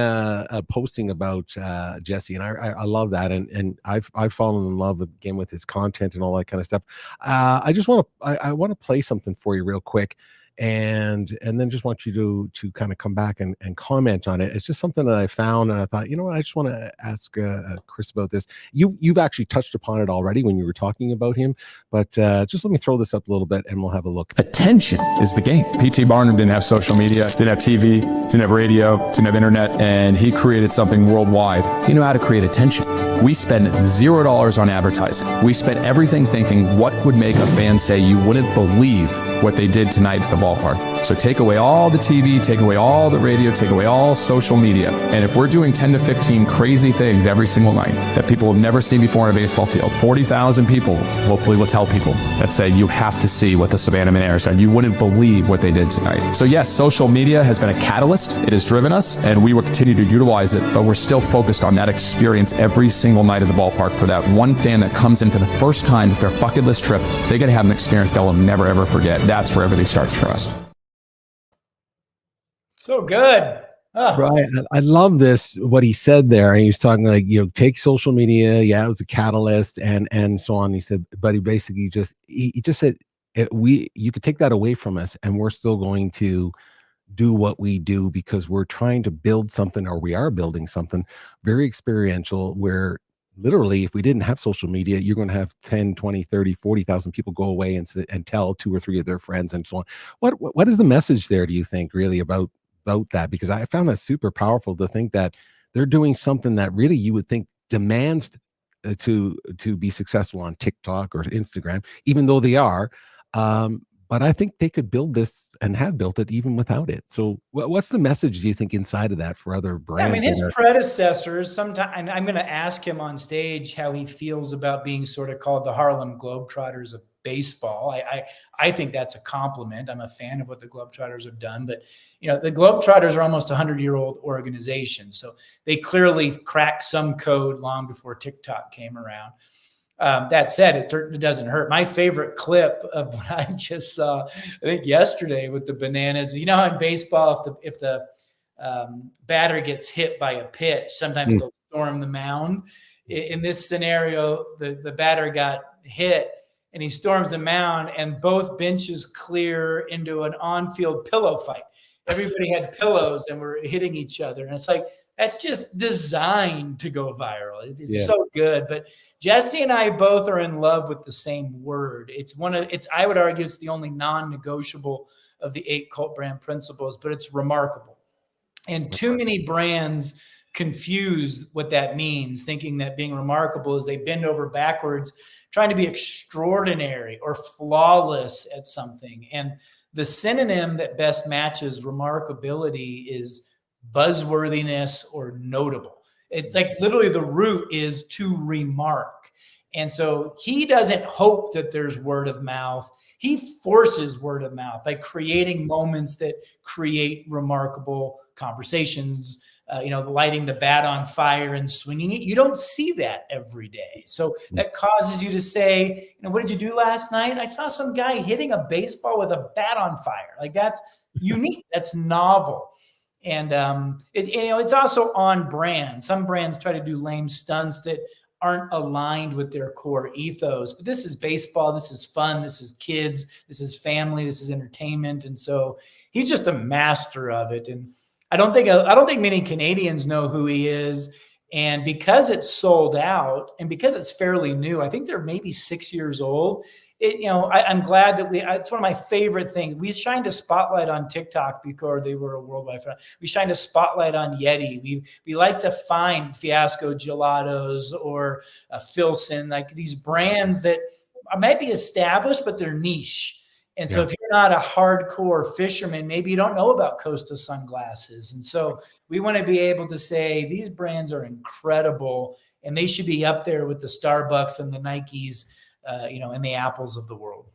Speaker 1: posting about Jesse, and I love that, and I've fallen in love again with his content and all that kind of stuff. I just want to play something for you real quick. And then just want you to kind of come back and comment on it. It's just something that I found, and I thought, you know what, I just want to ask Chris about this. You've actually touched upon it already when you were talking about him, but just let me throw this up a little bit and we'll have a look.
Speaker 3: Attention is the game. P.T. Barnum didn't have social media, didn't have TV, didn't have radio, didn't have internet, and he created something worldwide. He knew how to create attention. We spend $0 on advertising. We spent everything thinking what would make a fan say you wouldn't believe what they did tonight at the ballpark. So take away all the TV, take away all the radio, take away all social media. And if we're doing 10 to 15 crazy things every single night that people have never seen before on a baseball field, 40,000 people hopefully will tell people that say, you have to see what the Savannah Mariners did. You wouldn't believe what they did tonight. So yes, social media has been a catalyst. It has driven us, and we will continue to utilize it, but we're still focused on that experience every single night at the ballpark for that one fan that comes in for the first time with their bucket list trip. They got to have an experience they'll never ever forget. That's where everything starts for us.
Speaker 2: So good. Oh.
Speaker 1: Right. I love this, what he said there. And he was talking like, take social media. Yeah, it was a catalyst and so on. He said, but he basically he just said, you could take that away from us and we're still going to do what we do because we're trying to build something, or we are building something very experiential where literally, if we didn't have social media, you're going to have 10, 20, 30, 40,000 people go away and tell 2 or 3 of their friends and so on. What is the message there, do you think, really about that? Because I found that super powerful to think that they're doing something that really you would think demands to be successful on TikTok or Instagram, even though they are. But I think they could build this and have built it even without it. So what's the message, do you think, inside of that for other brands?
Speaker 2: Yeah, I mean, his predecessors, sometimes I'm going to ask him on stage how he feels about being sort of called the Harlem Globetrotters of baseball. I think that's a compliment. I'm a fan of what the Globetrotters have done, but the Globetrotters are almost a 100-year-old organization. So they clearly cracked some code long before TikTok came around. That said, it doesn't hurt. My favorite clip of what I just saw, I think yesterday, with the bananas. You know how in baseball, if the batter gets hit by a pitch, sometimes they'll storm the mound. In this scenario, the batter got hit and he storms the mound, and both benches clear into an on-field pillow fight. Everybody had pillows and were hitting each other, and it's like, that's just designed to go viral. It's so good. But Jesse and I both are in love with the same word. I would argue it's the only non-negotiable of the 8 cult brand principles, but it's remarkable. And too many brands confuse what that means, thinking that being remarkable is they bend over backwards, trying to be extraordinary or flawless at something. And the synonym that best matches remarkability is buzzworthiness or notable. It's like literally the root is to remark. And so he doesn't hope that there's word of mouth. He forces word of mouth by creating moments that create remarkable conversations, lighting the bat on fire and swinging it. You don't see that every day. So that causes you to say, what did you do last night? I saw some guy hitting a baseball with a bat on fire. Like, that's unique. That's novel. And it's also on brand. Some brands try to do lame stunts that aren't aligned with their core ethos. But this is baseball. This is fun. This is kids. This is family. This is entertainment. And so he's just a master of it. And I don't think many Canadians know who he is. And because it's sold out and because it's fairly new, I think they're maybe 6 years old. I'm glad that it's one of my favorite things. We shined a spotlight on TikTok because they were a worldwide phenomenon. We shined a spotlight on Yeti. We like to find Fiasco Gelatos or Filson, like these brands that might be established, but they're niche. And so if you're not a hardcore fisherman, maybe you don't know about Costa sunglasses. And so we want to be able to say these brands are incredible and they should be up there with the Starbucks and the Nikes, and the Apples of the world.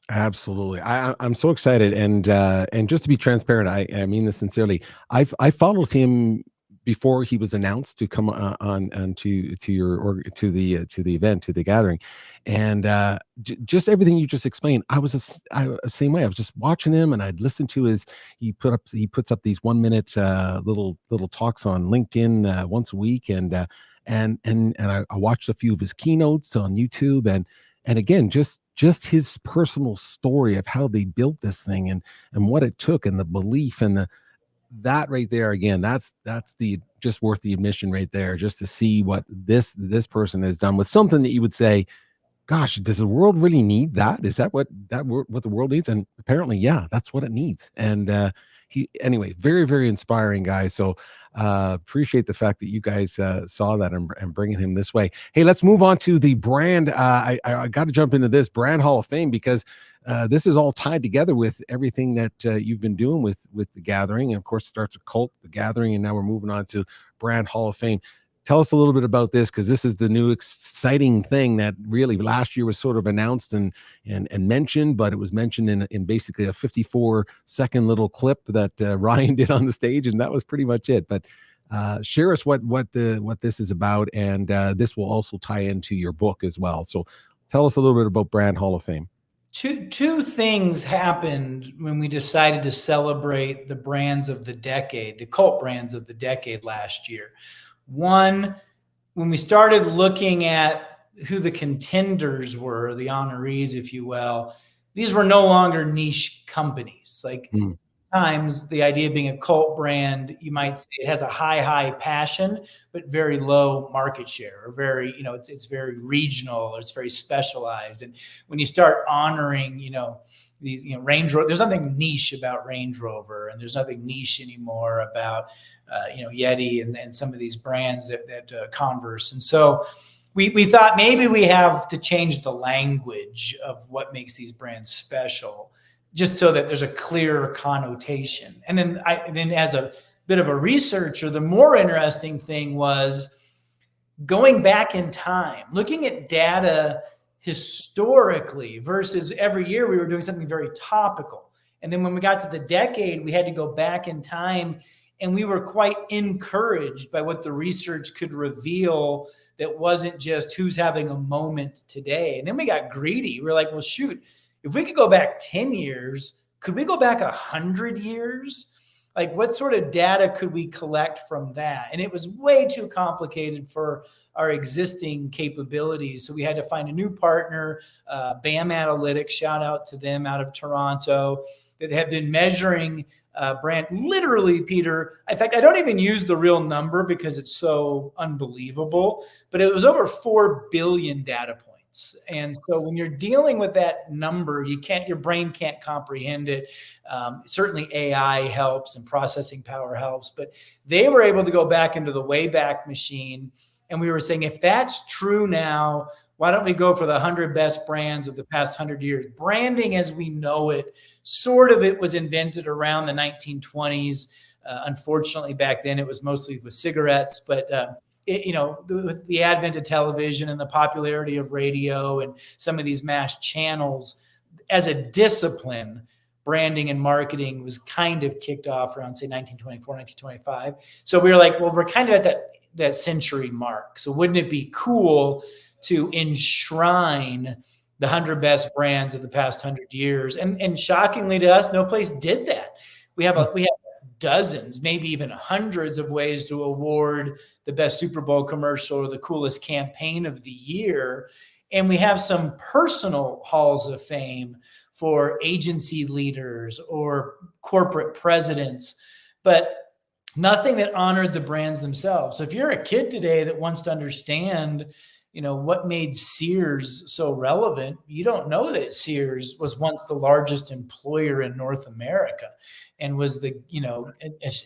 Speaker 1: Absolutely. I'm so excited. And just to be transparent, I mean this sincerely. I followed him before he was announced to come on to the event, to the gathering. And just everything you just explained, I was the same way. I was just watching him and I'd listen to he puts up these 1 minute little talks on LinkedIn once a week. And I watched a few of his keynotes on YouTube, and again, just his personal story of how they built this thing and what it took and the belief and that right there. Again, that's just worth the admission right there, just to see what this person has done with something that you would say gosh, does the world really need that? Is that what what the world needs? And apparently, yeah, that's what it needs. And anyway, very, very inspiring guy. So appreciate the fact that you guys saw that and bringing him this way. Hey, let's move on to the brand. I got to jump into this brand Hall of Fame, because this is all tied together with everything that you've been doing with the Gathering. And of course, it starts with Cult, the Gathering, and now we're moving on to brand Hall of Fame. Tell us a little bit about this, because this is the new exciting thing that really last year was sort of announced and mentioned, but it was mentioned in basically a 54-second little clip that Ryan did on the stage, and that was pretty much it. But share us what this is about, and this will also tie into your book as well. So tell us a little bit about brand Hall of Fame.
Speaker 2: Two things happened when we decided to celebrate the brands of the decade, the cult brands of the decade last year. One, when we started looking at who the contenders were, the honorees, if you will, these were no longer niche companies. Like sometimes the idea of being a cult brand, you might say it has a high passion, but very low market share, or very, it's very regional, or it's very specialized. And when you start honoring, these, Range Rover, there's nothing niche about Range Rover, and there's nothing niche anymore about, Yeti and some of these brands that Converse. And so we thought maybe we have to change the language of what makes these brands special, just so that there's a clear connotation. And then as a bit of a researcher, the more interesting thing was going back in time, looking at data historically versus every year we were doing something very topical. And then when we got to the decade, we had to go back in time, and we were quite encouraged by what the research could reveal, that wasn't just who's having a moment today. And then we got greedy. We were like, well, shoot, if we could go back 10 years, could we go back 100 years? Like, what sort of data could we collect from that? And it was way too complicated for our existing capabilities. So we had to find a new partner, BAM Analytics, shout out to them out of Toronto, that have been measuring brand, literally, Peter. In fact, I don't even use the real number because it's so unbelievable, but it was over 4 billion data points. And so when you're dealing with that number, your brain can't comprehend it. Certainly AI helps and processing power helps, but they were able to go back into the Wayback Machine. And we were saying, if that's true now, why don't we go for the 100 best brands of the past 100 years? Branding as we know it, it was invented around the 1920s. Unfortunately, back then it was mostly with cigarettes, but with the advent of television and the popularity of radio and some of these mass channels, as a discipline, branding and marketing was kind of kicked off around, say, 1924, 1925. So we were like, well, we're kind of at that century mark. So wouldn't it be cool to enshrine the 100 best brands of the past 100 years? And shockingly to us, no place did that. We have dozens, maybe even hundreds of ways to award the best Super Bowl commercial or the coolest campaign of the year. And we have some personal halls of fame for agency leaders or corporate presidents, but nothing that honored the brands themselves. So if you're a kid today that wants to understand, what made Sears so relevant, you don't know that Sears was once the largest employer in North America and was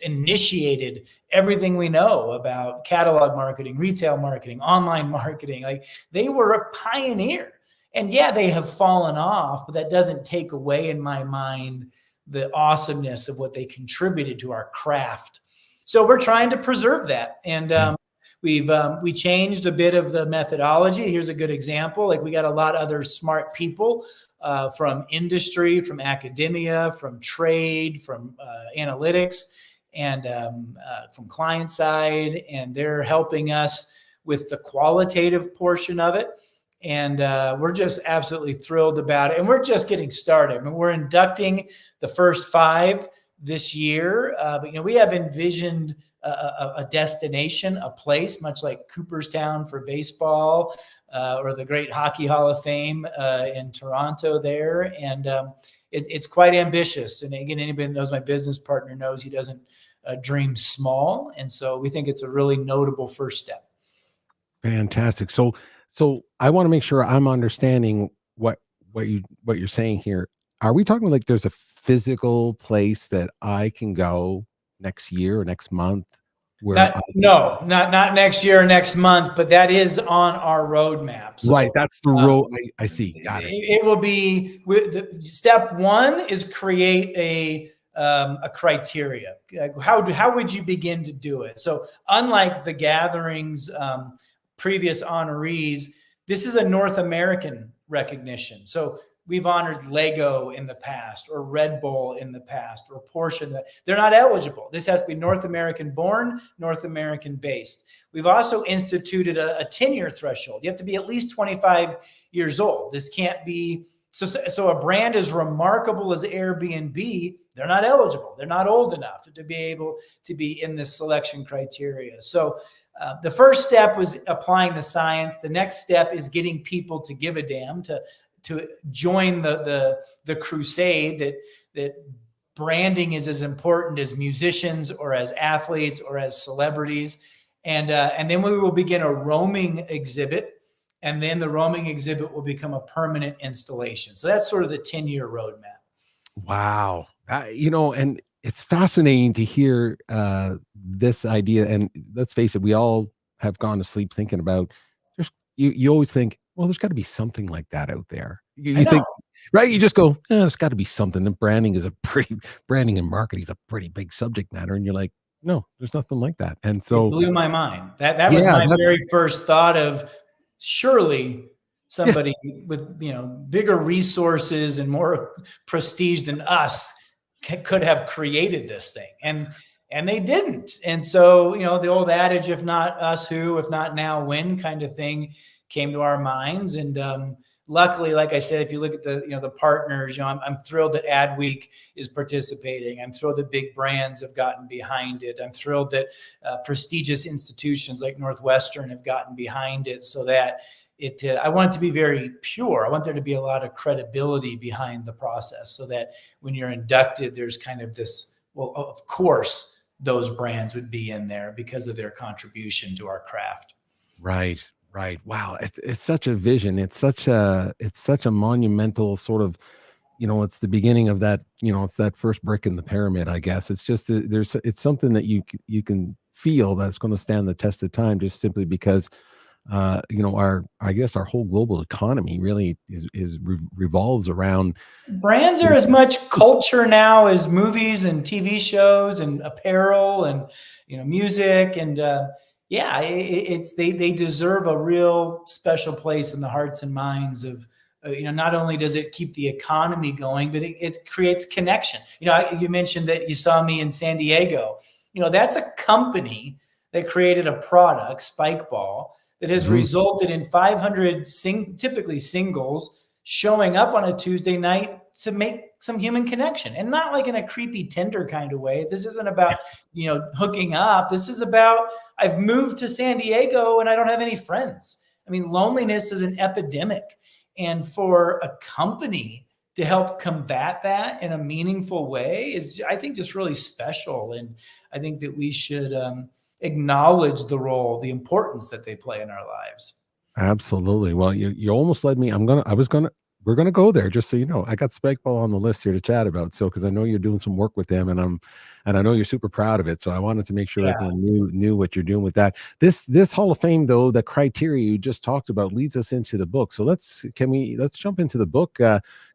Speaker 2: initiated everything we know about catalog marketing, retail marketing, online marketing. Like, they were a pioneer. And yeah, they have fallen off, but that doesn't take away, in my mind, the awesomeness of what they contributed to our craft. So we're trying to preserve that. And we changed a bit of the methodology. Here's a good example. Like, we got a lot of other smart people from industry, from academia, from trade, from analytics, and from client side. And they're helping us with the qualitative portion of it. And we're just absolutely thrilled about it. And we're just getting started. I mean, we're inducting the first 5 this year. But we have envisioned a destination, a place, much like Cooperstown for baseball, or the Great Hockey Hall of Fame in Toronto there. And it's quite ambitious. And again, anybody that knows my business partner knows he doesn't dream small. And so we think it's a really notable first step.
Speaker 1: Fantastic. So So I want to make sure I'm understanding what you're saying here. Are we talking like there's a physical place that I can go next year or next month where
Speaker 2: not next year or next month, but that is on our roadmap. So,
Speaker 1: right, that's the road. I see. Got it.
Speaker 2: It will be step one is create a criteria. How would you begin to do it? So unlike the gatherings, previous honorees, this is a North American recognition. So we've honored Lego in the past, or Red Bull in the past, or Porsche. They're not eligible. This has to be North American born, North American based. We've also instituted a tenure threshold. You have to be at least 25 years old. This can't be, so a brand as remarkable as Airbnb, they're not eligible. They're not old enough to be able to be in this selection criteria. So the first step was applying the science. The next step is getting people to give a damn, to join the crusade that branding is as important as musicians or as athletes or as celebrities. And then we will begin a roaming exhibit, and then the roaming exhibit will become a permanent installation. So that's sort of the 10-year roadmap.
Speaker 1: Wow. And it's fascinating to hear this idea. And let's face it, we all have gone to sleep thinking about, you always think, well, there's got to be something like that out there. You think, right? You just go, there's got to be something. And branding and marketing is a pretty big subject matter. And you're like, no, there's nothing like that. And so
Speaker 2: it blew my mind. That was my very first thought of, surely somebody with bigger resources and more prestige than us could have created this thing, and they didn't. And so the old adage, if not us, who? If not now, when? kind of thing came to our minds. And luckily, like I said, if you look at the partners, I'm thrilled that Adweek is participating. I'm thrilled that big brands have gotten behind it. I'm thrilled that prestigious institutions like Northwestern have gotten behind it, so that I want it to be very pure. I want there to be a lot of credibility behind the process, so that when you're inducted, there's kind of this, well, of course, those brands would be in there because of their contribution to our craft.
Speaker 1: Right. Wow. It's such a vision. It's such a monumental sort of, it's the beginning of that, it's that first brick in the pyramid, I guess. It's just, it's something that you can feel that's going to stand the test of time, just simply because, I guess our whole global economy really revolves around
Speaker 2: brands. Are as much culture now as movies and TV shows and apparel and, music. And, they deserve a real special place in the hearts and minds of, not only does it keep the economy going, but it creates connection. You mentioned that you saw me in San Diego. That's a company that created a product, Spikeball, that has resulted in 500 typically singles showing up on a Tuesday night to make some human connection, and not like in a creepy Tinder kind of way. This isn't about, hooking up. This is about, I've moved to San Diego and I don't have any friends. I mean, loneliness is an epidemic. And for a company to help combat that in a meaningful way is, I think, just really special. And I think that we should acknowledge the role, the importance that they play in our lives.
Speaker 1: Absolutely. Well, you almost led me. We're going to go there, just so you know. I got Spikeball on the list here to chat about. So, because I know you're doing some work with them, and I know you're super proud of it. So I wanted to make sure everyone knew what you're doing with that. This Hall of Fame, though, the criteria you just talked about leads us into the book. So let's jump into the book.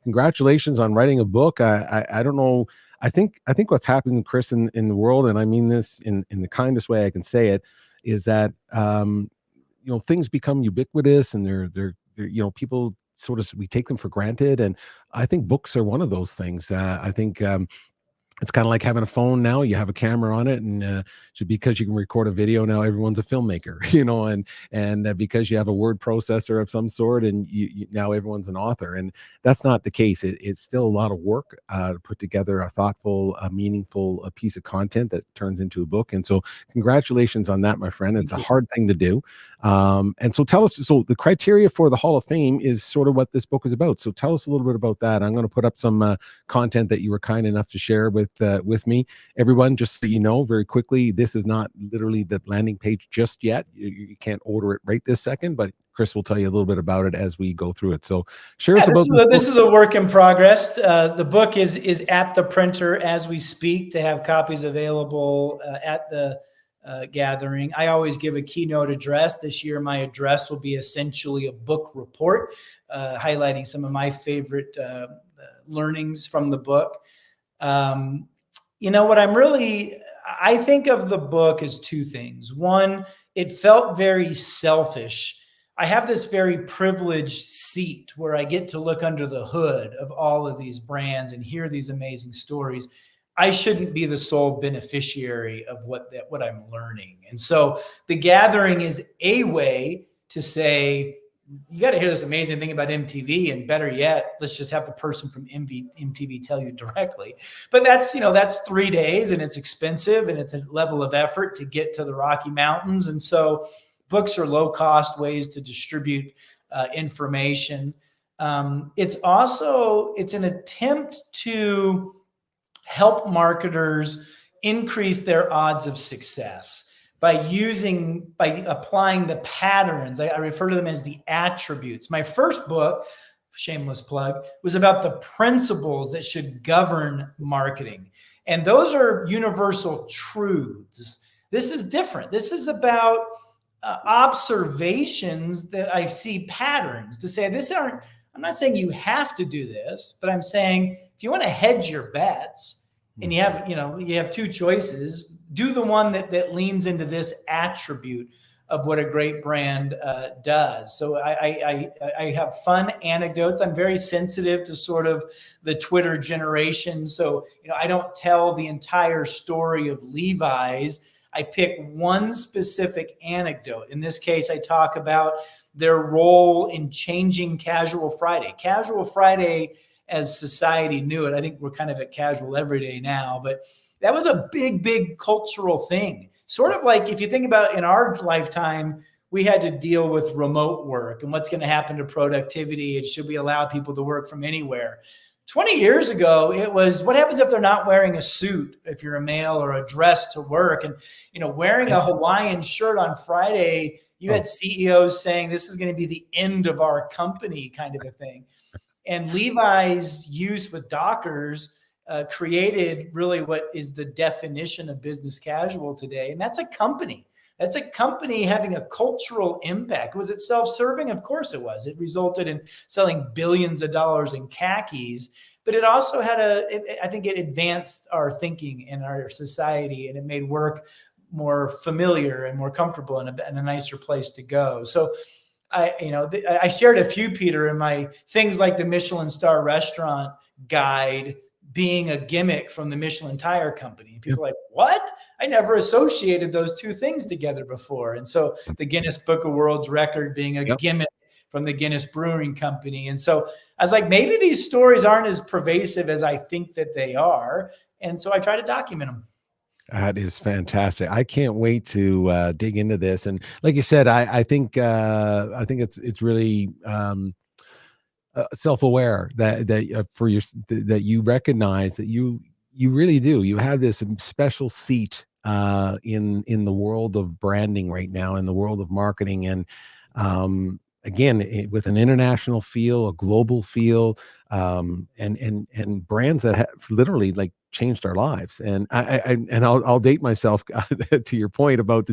Speaker 1: Congratulations on writing a book. I don't know. I think what's happening, Chris, in the world, and I mean this in the kindest way I can say it, is that things become ubiquitous, and they're people sort of, we take them for granted, and I think books are one of those things. I think it's kind of like having a phone now. You have a camera on it, and because you can record a video now, everyone's a filmmaker, and because you have a word processor of some sort, and you now everyone's an author. And that's not the case. It's still a lot of work to put together a thoughtful, meaningful piece of content that turns into a book. And so congratulations on that, my friend. It's a hard thing to do. And so tell us, so the criteria for the Hall of Fame is sort of what this book is about. So tell us a little bit about that. I'm going to put up some content that you were kind enough to share with me. Everyone, just so you know, very quickly, this is not literally the landing page just yet. You can't order it right this second, but Chris will tell you a little bit about it as we go through it. So share
Speaker 2: Yeah,
Speaker 1: us about
Speaker 2: this is a work in progress. The book is at the printer as we speak to have copies available at the gathering. I always give a keynote address. This year, my address will be essentially a book report highlighting some of my favorite learnings from the book. What I think of the book as two things. One, it felt very selfish. I have this very privileged seat where I get to look under the hood of all of these brands and hear these amazing stories. I shouldn't be the sole beneficiary of what I'm learning. And so the gathering is a way to say, you got to hear this amazing thing about MTV, and better yet, let's just have the person from MTV tell you directly. But that's 3 days, and it's expensive, and it's a level of effort to get to the Rocky Mountains. And so books are low cost ways to distribute information. It's an attempt to help marketers increase their odds of success by applying the patterns. I refer to them as the attributes. My first book, shameless plug, was about the principles that should govern marketing. And those are universal truths. This is different. This is about observations that I see patterns to say I'm not saying you have to do this, but I'm saying if you want to hedge your bets and you have two choices, do the one that leans into this attribute of what a great brand does. So I have fun anecdotes. I'm very sensitive to sort of the Twitter generation. So, I don't tell the entire story of Levi's. I pick one specific anecdote. In this case, I talk about their role in changing Casual Friday. Casual Friday, as society knew it, I think we're kind of at casual every day now, but that was a big, big cultural thing. Sort of like if you think about in our lifetime, we had to deal with remote work and what's going to happen to productivity and should we allow people to work from anywhere. 20 years ago, it was what happens if they're not wearing a suit, if you're a male, or a dress to work, and wearing a Hawaiian shirt on Friday. You had CEOs saying this is going to be the end of our company, kind of a thing. And Levi's use with Dockers created really what is the definition of business casual today. And that's a company. That's a company having a cultural impact. Was it self-serving? Of course it was. It resulted in selling billions of dollars in khakis, but it also had I think it advanced our thinking in our society, and it made work more familiar and more comfortable and a nicer place to go. So I shared a few, Peter, in my things like the Michelin star restaurant guide being a gimmick from the Michelin Tire Company. And people are like, what? I never associated those two things together before. And so the Guinness Book of World Records being a gimmick from the Guinness Brewing Company. And so I was like, maybe these stories aren't as pervasive as I think that they are. And so I try to document them.
Speaker 1: That is fantastic. I can't wait to dig into this. And like you said, I think it's really self-aware that you recognize that you really do. You have this special seat in the world of branding right now, in the world of marketing, and again, with an international feel, a global feel, and brands that have literally like changed our lives. And I'll date myself to your point about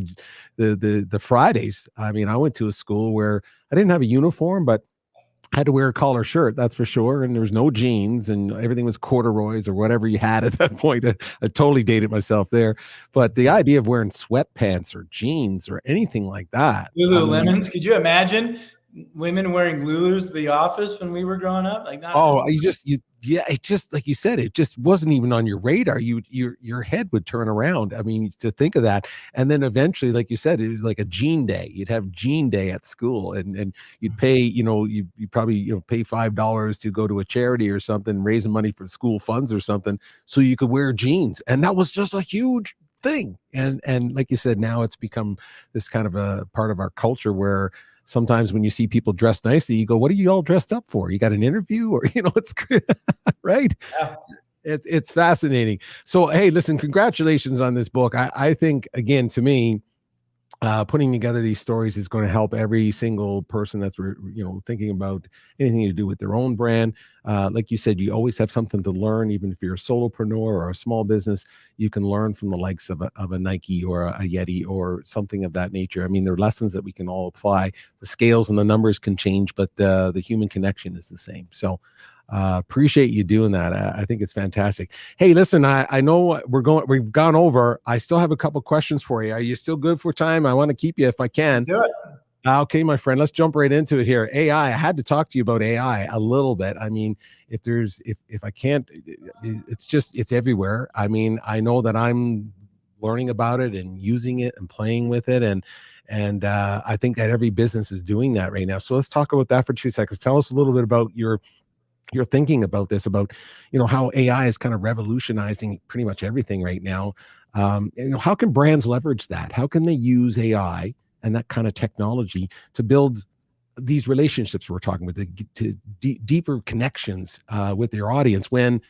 Speaker 1: the Fridays. I mean, I went to a school where I didn't have a uniform, but I had to wear a collar shirt, that's for sure. And there was no jeans, and everything was corduroys or whatever you had at that point. I totally dated myself there. But the idea of wearing sweatpants or jeans or anything like that.
Speaker 2: Lululemons, could you imagine women wearing Lulus to the office when we were growing up? It just like you said, it just wasn't even on your radar. Your head would turn around. I mean, to think of that. And then eventually, like you said, it was like a jean day. You'd have jean day at school, and you'd pay, you probably pay $5 to go to a charity or something, raising money for school funds or something, so you could wear jeans. And that was just a huge thing. And like you said, now it's become this kind of a part of our culture where sometimes when you see people dressed nicely, you go, what are you all dressed up for? You got an interview? Or, it's right. Yeah. It's fascinating. So, hey, listen, congratulations on this book. I think, again, to me,
Speaker 1: putting together these stories is going to help every single person that's thinking about anything to do with their own brand. Like you said, you always have something to learn. Even if you're a solopreneur or a small business, you can learn from the likes of a Nike or a Yeti or something of that nature. I mean, there are lessons that we can all apply. The scales and the numbers can change, but the human connection is the same. So appreciate you doing that. I think it's fantastic. Hey, listen, I know we've gone over. I still have a couple questions for you. Are you still good for time? I want to keep you if I can.
Speaker 2: Let's do it.
Speaker 1: Okay, my friend, let's jump right into it here. AI. I had to talk to you about AI a little bit. I mean, if I can't, it's everywhere. I mean, I know that I'm learning about it and using it and playing with it, and I think that every business is doing that right now. So let's talk about that for 2 seconds. Tell us a little bit about your thinking about this, about how AI is kind of revolutionizing pretty much everything right now. How can brands leverage that? How can they use AI and that kind of technology to build these relationships we're talking about, to deeper connections with their audience, when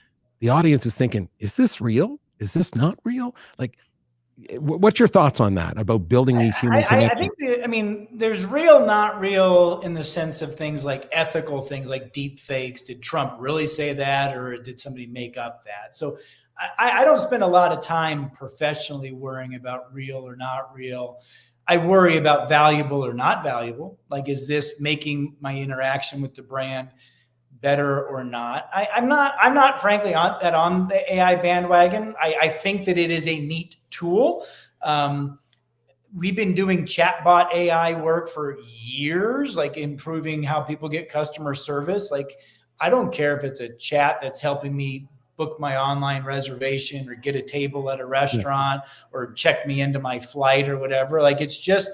Speaker 1: the audience is thinking, is this real? Is this not real? Like, what's your thoughts on that, about building these human connections?
Speaker 2: I think there's real, not real, in the sense of things like ethical things like deep fakes. Did Trump really say that, or did somebody make up that? So I don't spend a lot of time professionally worrying about real or not real. I worry about valuable or not valuable. Like, is this making my interaction with the brand better or not? I'm not frankly on the AI bandwagon. I think that it is a neat tool. We've been doing chatbot AI work for years, like improving how people get customer service. Like, I don't care if it's a chat that's helping me book my online reservation or get a table at a restaurant or check me into my flight or whatever. Like, it's just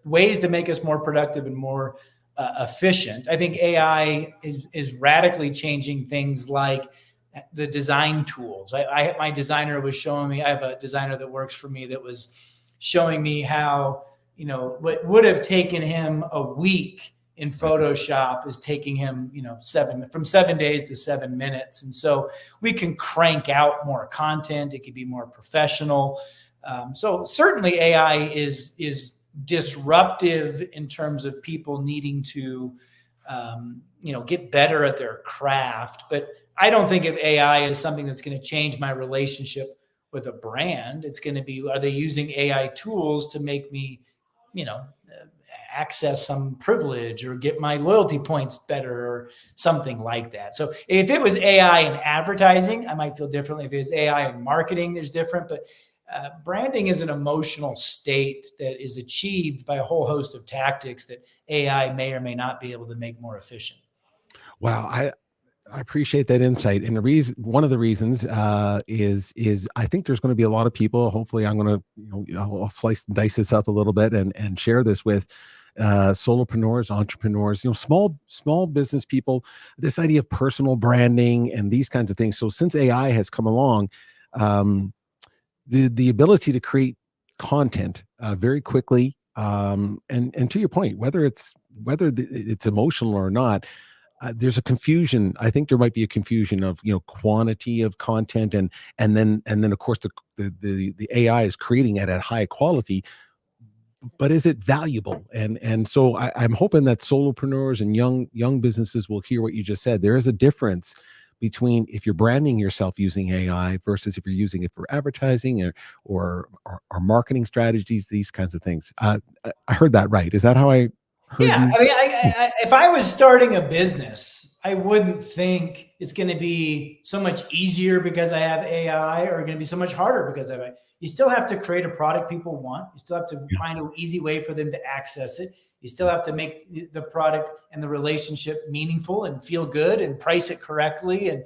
Speaker 2: ways to make us more productive and more efficient. I think AI is radically changing things like the design tools. My designer was showing me, I have a designer that works for me that was showing me how, what would have taken him a week in Photoshop is taking him, from 7 days to 7 minutes. And so we can crank out more content. It could be more professional. So certainly AI is disruptive in terms of people needing to, get better at their craft. But I don't think of AI as something that's going to change my relationship with a brand. It's going to be, are they using AI tools to make me, access some privilege or get my loyalty points better or something like that. So if it was AI in advertising, I might feel differently. If it was AI in marketing, there's different. But branding is an emotional state that is achieved by a whole host of tactics that AI may or may not be able to make more efficient.
Speaker 1: Wow, I appreciate that insight. And one of the reasons is I think there's going to be a lot of people. Hopefully, I'm going to I'll slice and dice this up a little bit and share this with solopreneurs, entrepreneurs, small business people. This idea of personal branding and these kinds of things. So since AI has come along, the ability to create content very quickly, and to your point, whether it's emotional or not, there's a confusion. I think there might be a confusion of quantity of content, and then of course the AI is creating it at high quality, but is it valuable? And so I'm hoping that solopreneurs and young businesses will hear what you just said. There is a difference between if you're branding yourself using AI versus if you're using it for advertising or marketing strategies, these kinds of things. I heard that right. Is that how I heard you?
Speaker 2: I mean, if I was starting a business, I wouldn't think it's going to be so much easier because I have AI or going to be so much harder because I have AI. You still have to create a product people want. You still have to find an easy way for them to access it. You still have to make the product and the relationship meaningful and feel good and price it correctly. And,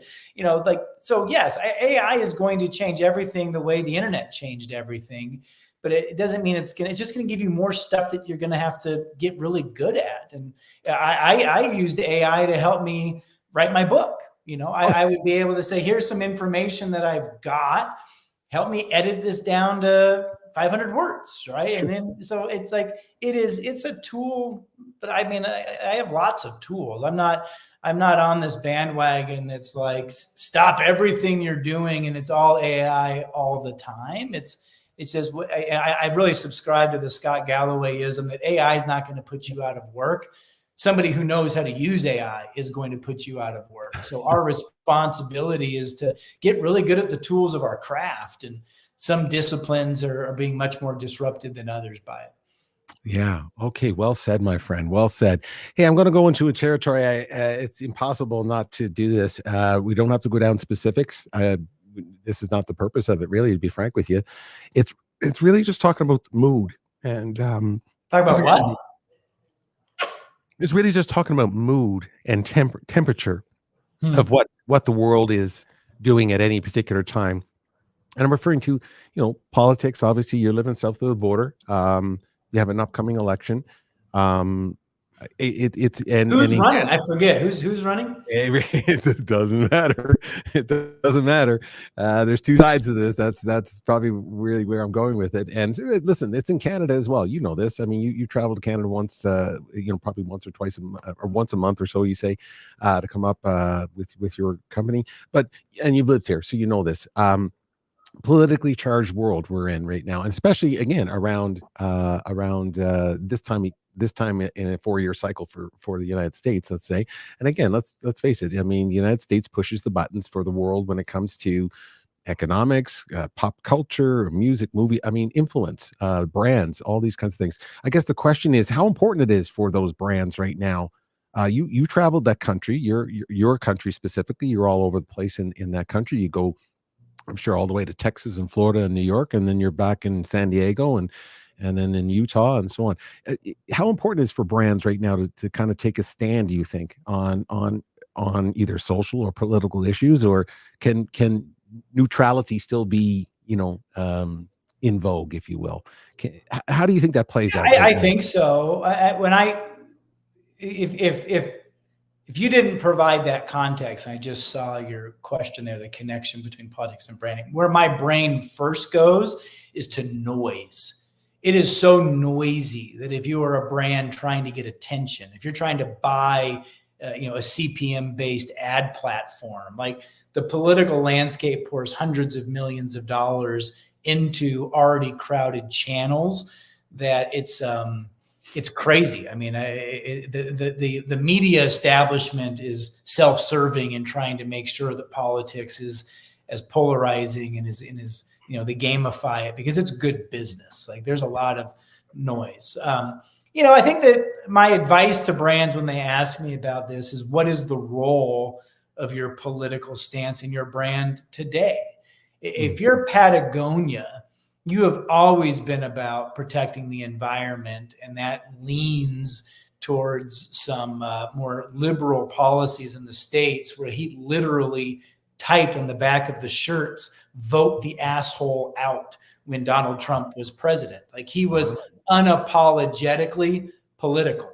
Speaker 2: so yes, AI is going to change everything the way the internet changed everything, but it doesn't mean it's just going to give you more stuff that you're going to have to get really good at. And I used AI to help me write my book. I would be able to say, here's some information that I've got. Help me edit this down to 500 words, right? Sure. And then, so it's like, it's a tool, but I mean, I have lots of tools. I'm not on this bandwagon that's like, stop everything you're doing and it's all AI all the time. It says, I really subscribe to the Scott Gallowayism that AI is not going to put you out of work. Somebody who knows how to use AI is going to put you out of work. So our responsibility is to get really good at the tools of our craft. And some disciplines are being much more disrupted than others by it.
Speaker 1: Yeah. Okay. Well said, my friend. Well said. Hey, I'm going to go into a territory. It's impossible not to do this. We don't have to go down specifics. This is not the purpose of it, really, to be frank with you. It's really just talking about mood and
Speaker 2: talk about what?
Speaker 1: It's really just talking about mood and temperature of what the world is doing at any particular time. And I'm referring to, politics. Obviously, you're living south of the border. You have an upcoming election. It's
Speaker 2: who's running? I forget who's running.
Speaker 1: It doesn't matter. It doesn't matter. There's two sides to this. That's probably really where I'm going with it. And listen, it's in Canada as well. You know this. I mean, you traveled to Canada once. Probably once or twice or once a month or so. You say to come up with your company, and you've lived here, so you know this. Politically charged world we're in right now, and especially again around this time in a 4-year cycle for the United States, let's say. And again, let's face it. I mean, the United States pushes the buttons for the world when it comes to economics, pop culture, music, movie. I mean, influence, brands, all these kinds of things. I guess the question is how important it is for those brands right now. You traveled that country, your country specifically. You're all over the place in that country. You go, I'm sure, all the way to Texas and Florida and New York, and then you're back in San Diego and then in Utah and so on. How important is it for brands right now to kind of take a stand, do you think, on either social or political issues, or can neutrality still be, in vogue, if you will? How do you think that plays out?
Speaker 2: I think so. If you didn't provide that context, I just saw your question there, the connection between politics and branding. Where my brain first goes is to noise. It is so noisy that if you are a brand trying to get attention, if you're trying to buy, a CPM-based ad platform, like the political landscape pours hundreds of millions of dollars into already crowded channels, that it's crazy. I mean, the media establishment is self-serving and trying to make sure that politics is as polarizing and they gamify it because it's good business. Like there's a lot of noise. I think that my advice to brands when they ask me about this is, what is the role of your political stance in your brand today? If you're Patagonia, you have always been about protecting the environment, and that leans towards some more liberal policies in the States, where he literally typed on the back of the shirts, "Vote the asshole out," when Donald Trump was president. Like, he was unapologetically political.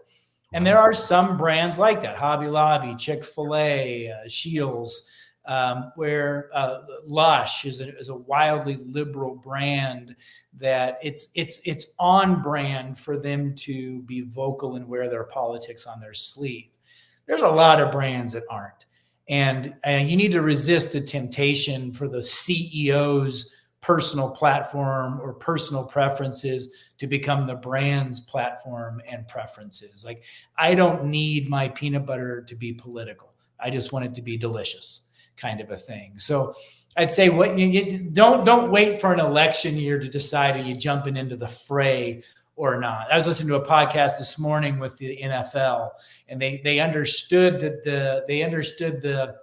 Speaker 2: And there are some brands like that, Hobby Lobby, Chick-fil-A, Shields, where Lush is a wildly liberal brand that it's on brand for them to be vocal and wear their politics on their sleeve. There's a lot of brands that aren't. And you need to resist the temptation for the CEO's personal platform or personal preferences to become the brand's platform and preferences. Like, I don't need my peanut butter to be political. I just want it to be delicious, kind of a thing. So I'd say don't wait for an election year to decide, are you jumping into the fray or not. I was listening to a podcast this morning with the NFL, and they understood that the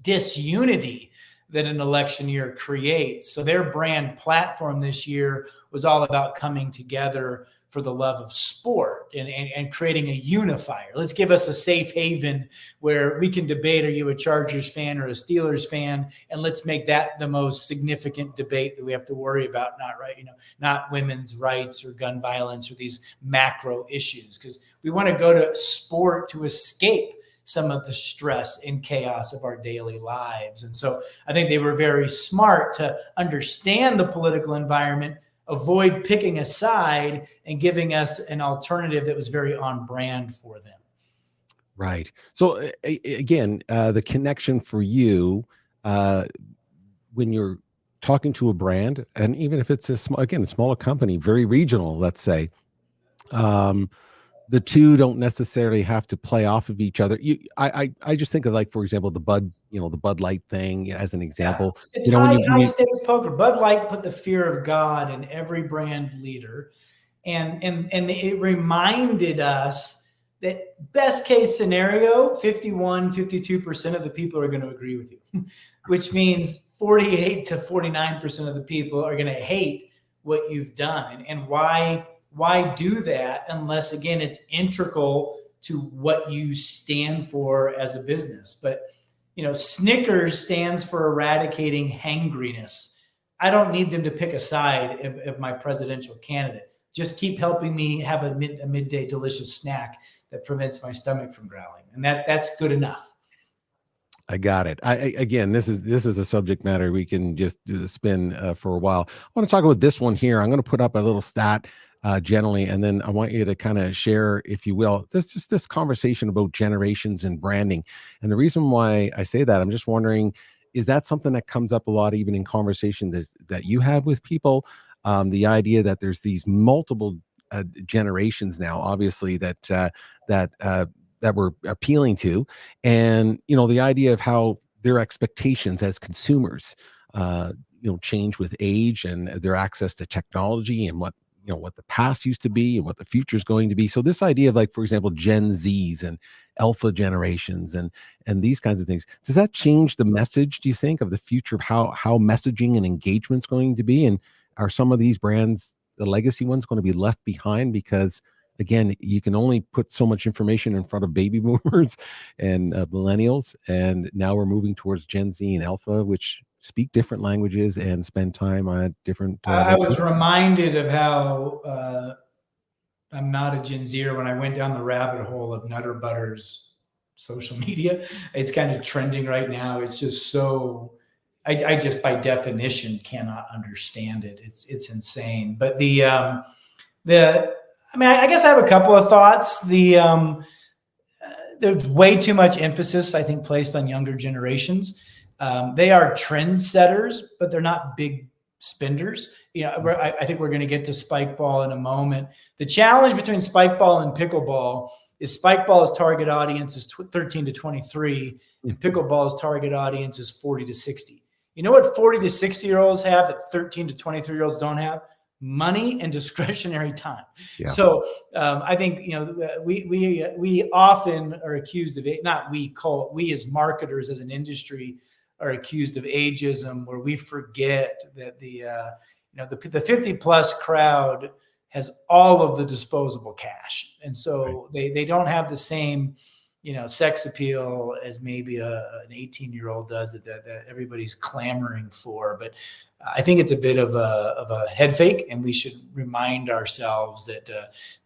Speaker 2: disunity that an election year creates. So their brand platform this year was all about coming together for the love of sport and creating a unifier. Let's give us a safe haven where we can debate, are you a Chargers fan or a Steelers fan? And let's make that the most significant debate that we have to worry about, not women's rights or gun violence or these macro issues, because we want to go to sport to escape some of the stress and chaos of our daily lives. And so I think they were very smart to understand the political environment, avoid picking a side, and giving us an alternative that was very on brand for them.
Speaker 1: Right. So again, the connection for you when you're talking to a brand, and even if it's a smaller company, very regional, let's say, the two don't necessarily have to play off of each other. I just think of, like, for example, the Bud Light thing as an example.
Speaker 2: Yeah. It's
Speaker 1: When
Speaker 2: high stakes poker. Bud Light put the fear of God in every brand leader. And it reminded us that best case scenario, 52% of the people are going to agree with you, which means 48 to 49% of the people are going to hate what you've done. And why do that unless, again, it's integral to what you stand for as a business? But, Snickers stands for eradicating hangriness. I don't need them to pick a side of my presidential candidate. Just keep helping me have a midday delicious snack that prevents my stomach from growling, and that's good enough.
Speaker 1: I got it. Again, this is a subject matter we can just do the spin for a while. I want to talk about this one here. I'm going to put up a little stat generally, and then I want you to kind of share, if you will, this conversation about generations and branding. And the reason why I say that, I'm just wondering, is that something that comes up a lot, even in conversations that you have with people? The idea that there's these multiple generations now, obviously, that we're appealing to, and the idea of how their expectations as consumers, change with age and their access to technology, and what the past used to be and what the future is going to be. So this idea of, like, for example, Gen Zs and alpha generations and these kinds of things, does that change the message, do you think, of the future of how messaging and engagement is going to be? And are some of these brands, the legacy ones, going to be left behind? Because, again, you can only put so much information in front of baby boomers and millennials, and now we're moving towards Gen Z and alpha, which speak different languages and spend time on different.
Speaker 2: I was reminded of how I'm not a Gen Zer when I went down the rabbit hole of Nutter Butter's social media. It's kind of trending right now. It's just so. I just by definition cannot understand it. It's insane. But I guess I have a couple of thoughts. There's way too much emphasis, I think, placed on younger generations. They are trendsetters, but they're not big spenders. I think we're going to get to spike ball in a moment. The challenge between spike ball and pickleball is spike ball's target audience is 13 to 23, and pickleball's target audience is 40 to 60. You know what 40 to 60-year-olds have that 13 to 23-year-olds don't have? Money and discretionary time. Yeah. So I think we often are accused of it. We as marketers, as an industry, are accused of ageism, where we forget that the 50+ crowd has all of the disposable cash, and so they don't have the same sex appeal as maybe an 18-year-old does that everybody's clamoring for. But I think it's a bit of a head fake, and we should remind ourselves that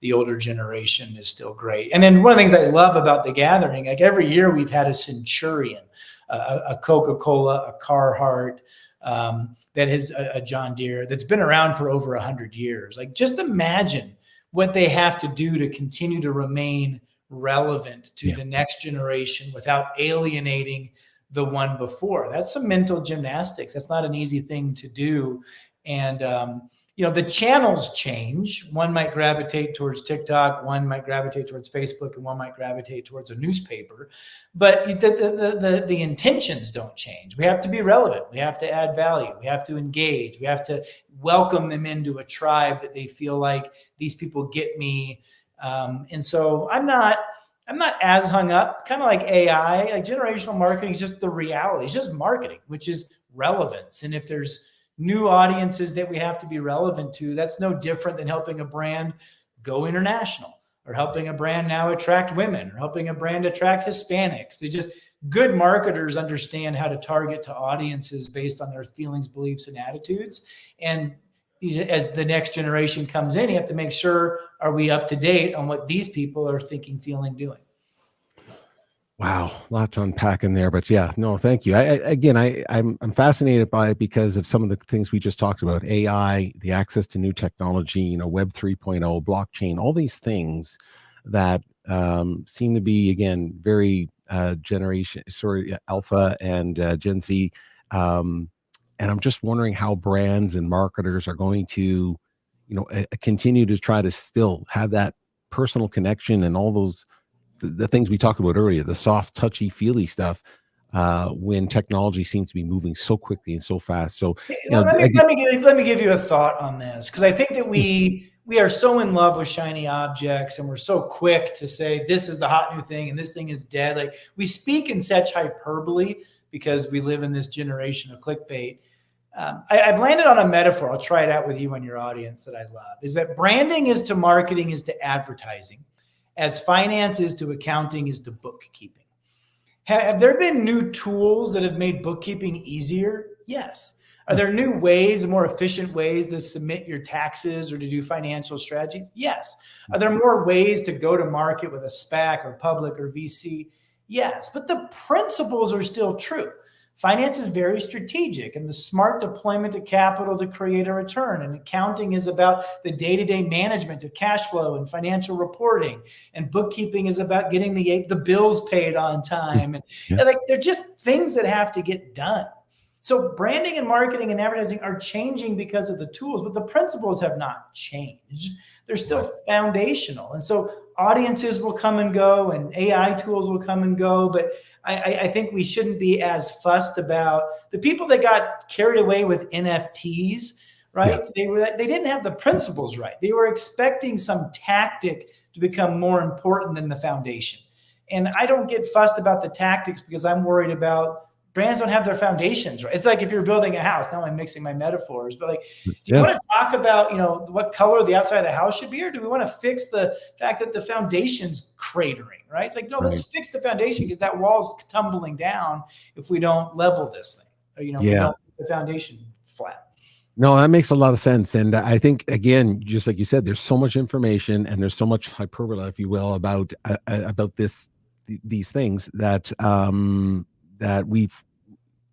Speaker 2: the older generation is still great. And then one of the things I love about the gathering, like every year we've had a Centurion, a Coca-Cola, a Carhartt, that has a John Deere that's been around for over 100 years. Like, just imagine what they have to do to continue to remain relevant to the next generation without alienating the one before. That's some mental gymnastics. That's not an easy thing to do. And, the channels change. One might gravitate towards TikTok, one might gravitate towards Facebook, and one might gravitate towards a newspaper. But the intentions don't change. We have to be relevant. We have to add value. We have to engage. We have to welcome them into a tribe that they feel like these people get me. And so I'm not as hung up, kind of like AI, like generational marketing is just the reality. It's just marketing, which is relevance. And if there's new audiences that we have to be relevant to, that's no different than helping a brand go international, or helping a brand now attract women, or helping a brand attract Hispanics. Good marketers understand how to target to audiences based on their feelings, beliefs, and attitudes. And as the next generation comes in, you have to make sure, are we up to date on what these people are thinking, feeling, doing?
Speaker 1: Wow, lots to unpack in there, but yeah, no, thank you. I'm fascinated by it because of some of the things we just talked about: AI, the access to new technology, Web 3.0, blockchain, all these things that seem to be, again, very alpha and Gen Z, and And I'm just wondering how brands and marketers are going to, continue to try to still have that personal connection and all those, the things we talked about earlier, the soft, touchy, feely stuff, when technology seems to be moving so quickly and so fast. So
Speaker 2: let me give you a thought on this, because I think that we are so in love with shiny objects, and we're so quick to say this is the hot new thing and this thing is dead. Like, we speak in such hyperbole because we live in this generation of clickbait. I've landed on a metaphor. I'll try it out with you and your audience that I love, is that branding is to marketing is to advertising, as finance is to accounting is to bookkeeping. Have there been new tools that have made bookkeeping easier? Yes. Are there new ways, more efficient ways to submit your taxes or to do financial strategies? Yes. Are there more ways to go to market with a SPAC or public or VC? Yes. But the principles are still true. Finance is very strategic and the smart deployment of capital to create a return. And accounting is about the day-to-day management of cash flow and financial reporting. And bookkeeping is about getting the bills paid on time. And they're just things that have to get done. So branding and marketing and advertising are changing because of the tools, but the principles have not changed. They're still foundational. And so audiences will come and go and AI tools will come and go, but I think we shouldn't be as fussed about the people that got carried away with NFTs, right? Yes. They didn't have the principles right. They were expecting some tactic to become more important than the foundation. And I don't get fussed about the tactics because I'm worried about brands don't have their foundations right. It's like if you're building a house. Now I'm mixing my metaphors, but like, do you want to talk about, what color the outside of the house should be, or do we want to fix the fact that the foundation's cratering, right? It's like, no, let's fix the foundation because that wall's tumbling down if we don't level this thing, or, if we don't keep the foundation flat.
Speaker 1: No, that makes a lot of sense. And I think, again, just like you said, there's so much information and there's so much hyperbole, if you will, about these things that,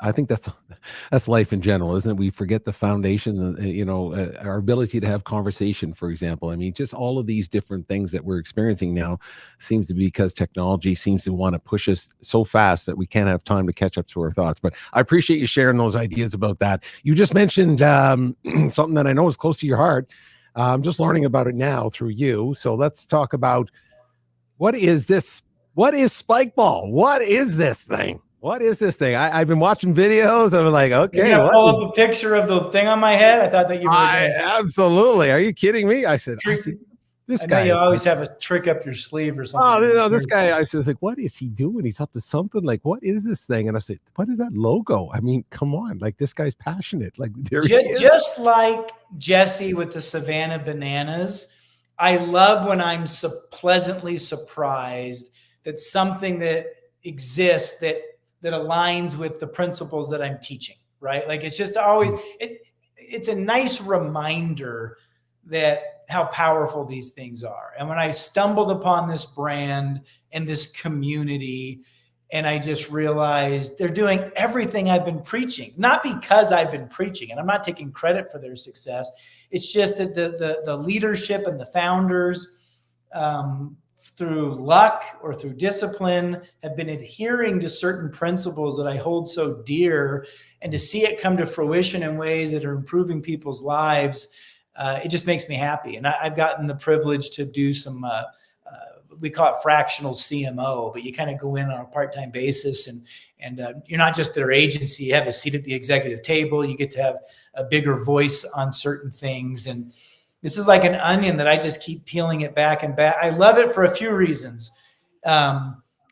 Speaker 1: I think that's life in general, isn't it? We forget the foundation, our ability to have conversation, for example. I mean, just all of these different things that we're experiencing now seems to be because technology seems to want to push us so fast that we can't have time to catch up to our thoughts. But I appreciate you sharing those ideas about that. You just mentioned something that I know is close to your heart. I'm just learning about it now through you. So let's talk about, what is this? What is Spikeball? What is this thing? What is this thing? I've been watching videos. I'm like, okay.
Speaker 2: Pull up a picture of the thing on my head. I thought that you were
Speaker 1: absolutely. Are you kidding me? I said, this guy.
Speaker 2: You always have a trick up your sleeve or something.
Speaker 1: Oh, no, this guy. I was like, what is he doing? He's up to something. Like, what is this thing? And I said, what is that logo? I mean, come on. Like, this guy's passionate. Like,
Speaker 2: just like Jesse with the Savannah bananas. I love when I'm pleasantly surprised that something that exists that aligns with the principles that I'm teaching, right? Like, it's just always, it's a nice reminder that how powerful these things are. And when I stumbled upon this brand and this community, and I just realized they're doing everything I've been preaching, not because I've been preaching, and I'm not taking credit for their success. It's just that the leadership and the founders, through luck or through discipline, have been adhering to certain principles that I hold so dear, and to see it come to fruition in ways that are improving people's lives, it just makes me happy. And I've gotten the privilege to do some, we call it fractional CMO, but you kind of go in on a part-time basis, and you're not just their agency, you have a seat at the executive table, you get to have a bigger voice on certain things. And this is like an onion that I just keep peeling it back and back. I love it for a few reasons.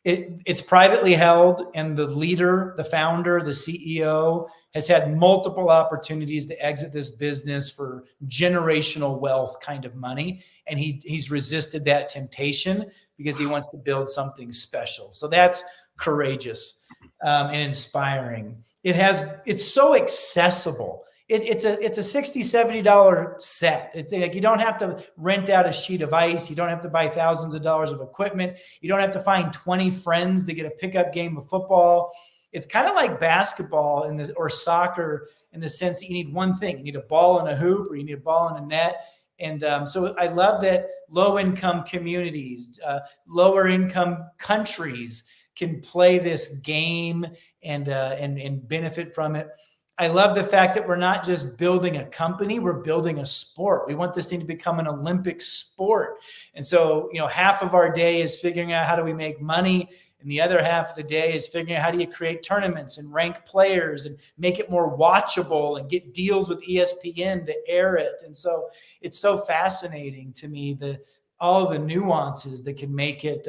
Speaker 2: It's privately held, and the leader, the founder, the CEO has had multiple opportunities to exit this business for generational wealth kind of money. And he's resisted that temptation because he wants to build something special. So that's courageous and inspiring. It's so accessible. It's a $60, $70 set. It's like, you don't have to rent out a sheet of ice. You don't have to buy thousands of dollars of equipment. You don't have to find 20 friends to get a pickup game of football. It's kind of like basketball or soccer in the sense that you need one thing. You need a ball and a hoop, or you need a ball and a net. And so I love that low-income communities, lower-income countries can play this game and benefit from it. I love the fact that we're not just building a company, we're building a sport. We want this thing to become an Olympic sport. And so, half of our day is figuring out how do we make money. And the other half of the day is figuring out how do you create tournaments and rank players and make it more watchable and get deals with ESPN to air it. And so it's so fascinating to me, all the nuances that can make it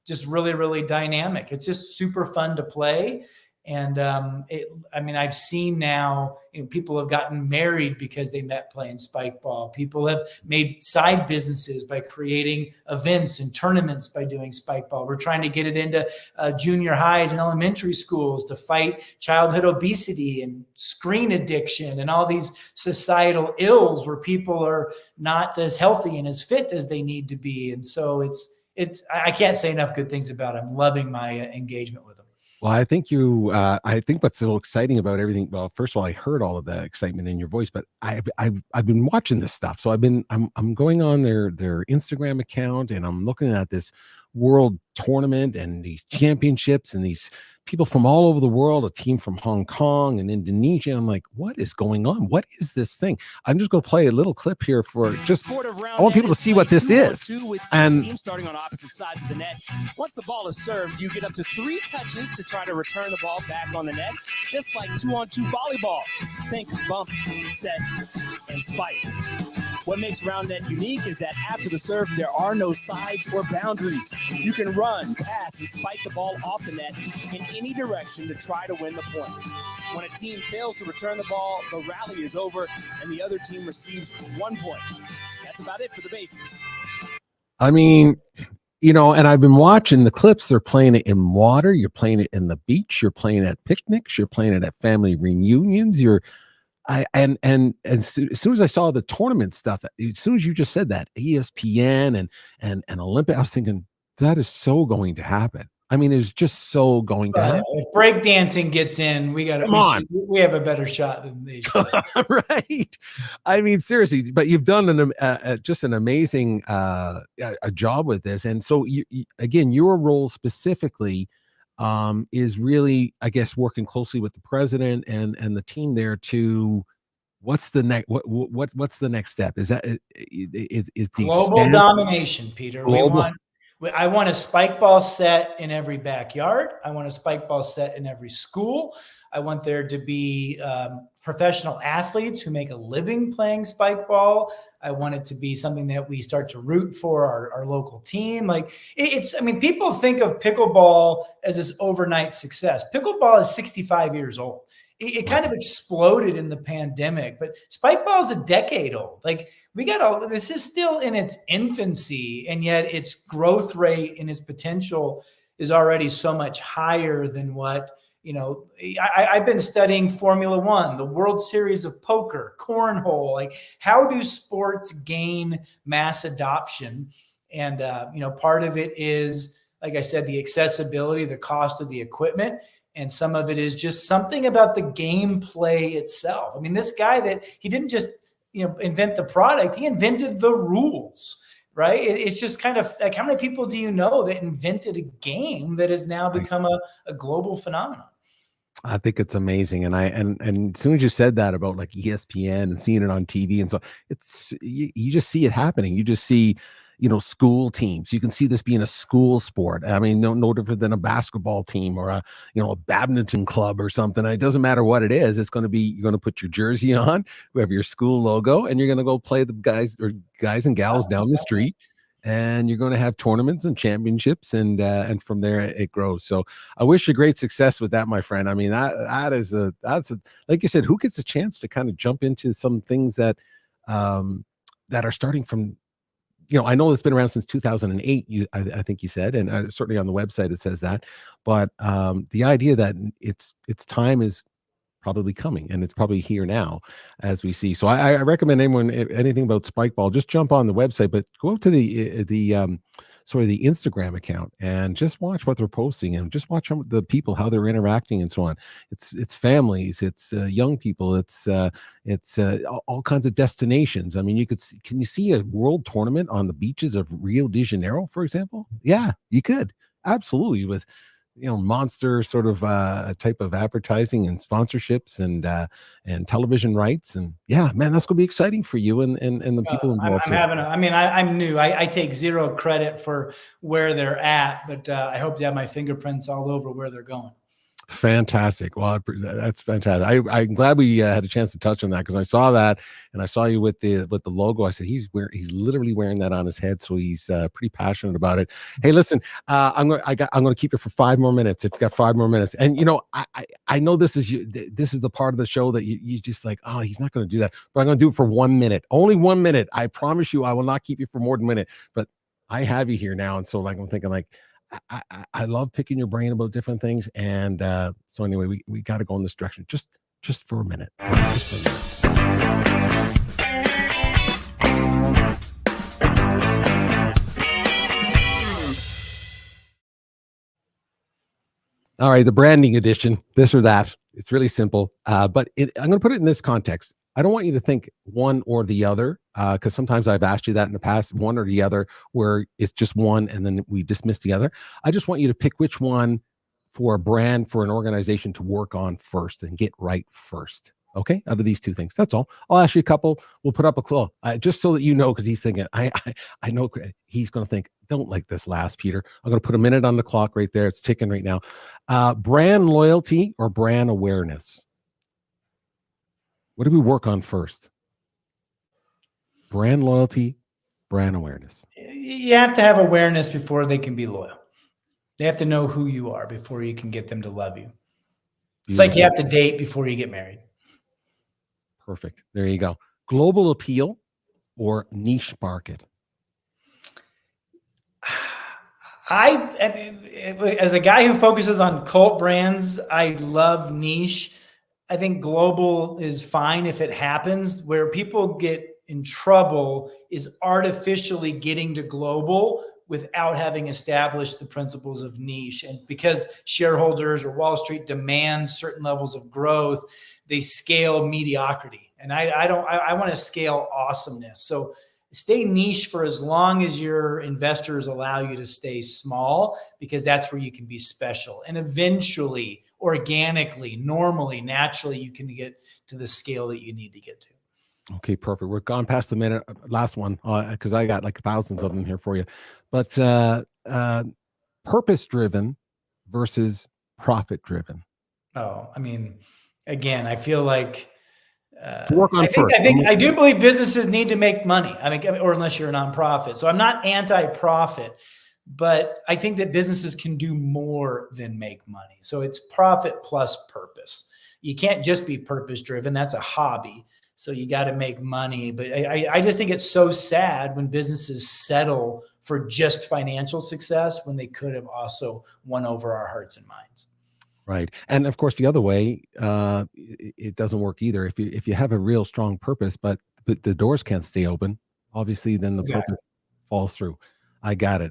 Speaker 2: just really, really dynamic. It's just super fun to play. And I've seen now, people have gotten married because they met playing spike ball. People have made side businesses by creating events and tournaments by doing spike ball. We're trying to get it into junior highs and elementary schools to fight childhood obesity and screen addiction and all these societal ills where people are not as healthy and as fit as they need to be. And so I can't say enough good things about it. I'm loving my engagement with them.
Speaker 1: Well, I think I think what's so exciting about everything. Well, first of all, I heard all of that excitement in your voice, but I've been watching this stuff. So I'm going on their Instagram account and I'm looking at this world tournament and these championships and these people from all over the world, a team from Hong Kong and Indonesia. And I'm like, what is going on? What is this thing? I'm just going to play a little clip here for just, I want people to see what this is. And
Speaker 4: team starting on opposite sides of the net. Once the ball is served, you get up to 3 touches to try to return the ball back on the net, just like 2-on-2 volleyball. Think bump, set, and spike. What makes round net unique is that after the serve, there are no sides or boundaries. You can run, pass, and spike the ball off the net in any direction to try to win the point. When a team fails to return the ball, the rally is over and the other team receives 1 point. That's about it for the basics.
Speaker 1: I mean, and I've been watching the clips. They're playing it in water. You're playing it in the beach. You're playing it at picnics. You're playing it at family reunions. As soon as I saw the tournament stuff, as soon as you just said that, ESPN and Olympic, I was thinking that is so going to happen. I mean, it's just so going to happen.
Speaker 2: If breakdancing gets in, we have a better shot than they should.
Speaker 1: Right. I mean, seriously, but you've done just an amazing a job with this. And so again, your role specifically is really, I guess, working closely with the president and the team there to what's the next what's the next step? Is that is the
Speaker 2: global domination, Peter? I want a spike ball set in every backyard. I want a spike ball set in every school. I want there to be professional athletes who make a living playing spike ball. I want it to be something that we start to root for our local team. People think of pickleball as this overnight success. Pickleball is 65 years old. It kind of exploded in the pandemic, but spike ball is a decade old. This is still in its infancy, and yet its growth rate and its potential is already so much higher than what, I've been studying Formula One, the World Series of Poker, cornhole. How do sports gain mass adoption? And, part of it is, like I said, the accessibility, the cost of the equipment. And some of it is just something about the gameplay itself. I mean, this guy he didn't just, invent the product, he invented the rules, right? It's just kind of like, how many people do you know that invented a game that has now become a global phenomenon?
Speaker 1: I think it's amazing. And as soon as you said that about like ESPN and seeing it on TV and so it's, you just see it happening. You just see, school teams. You can see this being a school sport. I mean, no different than a basketball team or a badminton club or something. It doesn't matter what it is. It's going to be, you're going to put your jersey on, you have your school logo, and you're going to go play the guys and gals down the street. And you're going to have tournaments and championships, and from there it grows. So I wish you great success with that, my friend. I mean, that's like you said, who gets a chance to kind of jump into some things that are starting from, I know it's been around since 2008. I think you said, and certainly on the website it says that. But the idea that its time is probably coming, and it's probably here now as we see. So I recommend anyone, anything about spike ball, just jump on the website, but go to the Instagram account and just watch what they're posting, and just watch the people, how they're interacting and so on. It's families, it's young people, it's all kinds of destinations. I mean, can you see a world tournament on the beaches of Rio de Janeiro, for example? Yeah, you could absolutely, with monster sort of type of advertising and sponsorships and television rights. And yeah, man, that's going to be exciting for you and the people involved.
Speaker 2: I'm new. I take zero credit for where they're at, but I hope to have my fingerprints all over where they're going.
Speaker 1: Fantastic. Well, that's fantastic. I'm glad we had a chance to touch on that, because I saw that and I saw you with the logo. I said he's literally wearing that on his head, so he's pretty passionate about it. Hey, listen, I'm going to keep you for 5 more minutes. If you got 5 more minutes, and I know this is the part of the show that you just like, oh, he's not going to do that, but I'm going to do it for 1 minute, only 1 minute. I promise you, I will not keep you for more than a minute. But I have you here now, and so I'm thinking like, I love picking your brain about different things. And so anyway, we got to go in this direction just for a minute. All right, the branding edition, this or that. It's really simple, but I'm going to put it in this context. I don't want you to think one or the other, because sometimes I've asked you that in the past, one or the other, where it's just one and then we dismiss the other. I just want you to pick which one for a brand, for an organization to work on first and get right first. Okay, out of these 2 things. That's all. I'll ask you a couple. We'll put up a clue, just so that you know, because he's thinking, I know he's going to think, don't like this last, Peter. I'm going to put a minute on the clock right there. It's ticking right now. Brand loyalty or brand awareness? What do we work on first? Brand loyalty, brand awareness.
Speaker 2: You have to have awareness before they can be loyal. They have to know who you are before you can get them to love you. It's like you have to date before you get married.
Speaker 1: Perfect. There you go. Global appeal or niche market?
Speaker 2: As a guy who focuses on cult brands, I love niche. I think global is fine if it happens. Where people get in trouble is artificially getting to global without having established the principles of niche. And because shareholders or Wall Street demands certain levels of growth, they scale mediocrity. And I want to scale awesomeness. So stay niche for as long as your investors allow you to stay small, because that's where you can be special. And eventually, organically, normally, naturally, you can get to the scale that you need to get to.
Speaker 1: Okay, perfect. We're gone past the minute. Last one, because I got like thousands of them here for you. But purpose-driven versus profit-driven.
Speaker 2: Oh, I mean, again, I feel like
Speaker 1: to work on first.
Speaker 2: I do believe businesses need to make money. I mean, or unless you're a nonprofit. So I'm not anti-profit, but I think that businesses can do more than make money. So it's profit plus purpose. You can't just be purpose-driven. That's a hobby. So you got to make money. But I just think it's so sad when businesses settle for just financial success when they could have also won over our hearts and minds.
Speaker 1: Right. And of course, the other way, it doesn't work either. If you have a real strong purpose, but the doors can't stay open, obviously, then the purpose falls through. I got it.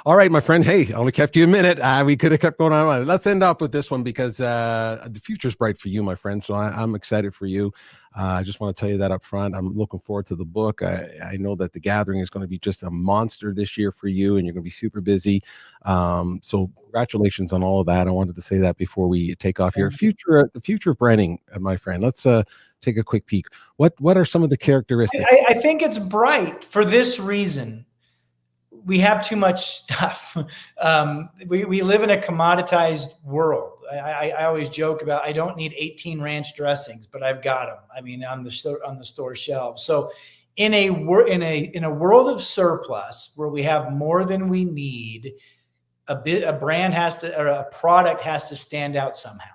Speaker 1: All right, my friend. Hey, I only kept you a minute. We could have kept going on. Let's end up with this one, because the future's bright for you, my friend. So I'm excited for you. I just want to tell you that up front. I'm looking forward to the book. I know that the gathering is going to be just a monster this year for you, and you're going to be super busy. So congratulations on all of that. I wanted to say that before we take off here. The future of branding, my friend. Let's take a quick peek. What are some of the characteristics?
Speaker 2: I think it's bright for this reason. We have too much stuff. We live in a commoditized world. I always joke about, I don't need 18 ranch dressings, but I've got them. I mean, on the store shelves. So in a world of surplus where we have more than we need, a brand has to, or a product has to stand out somehow.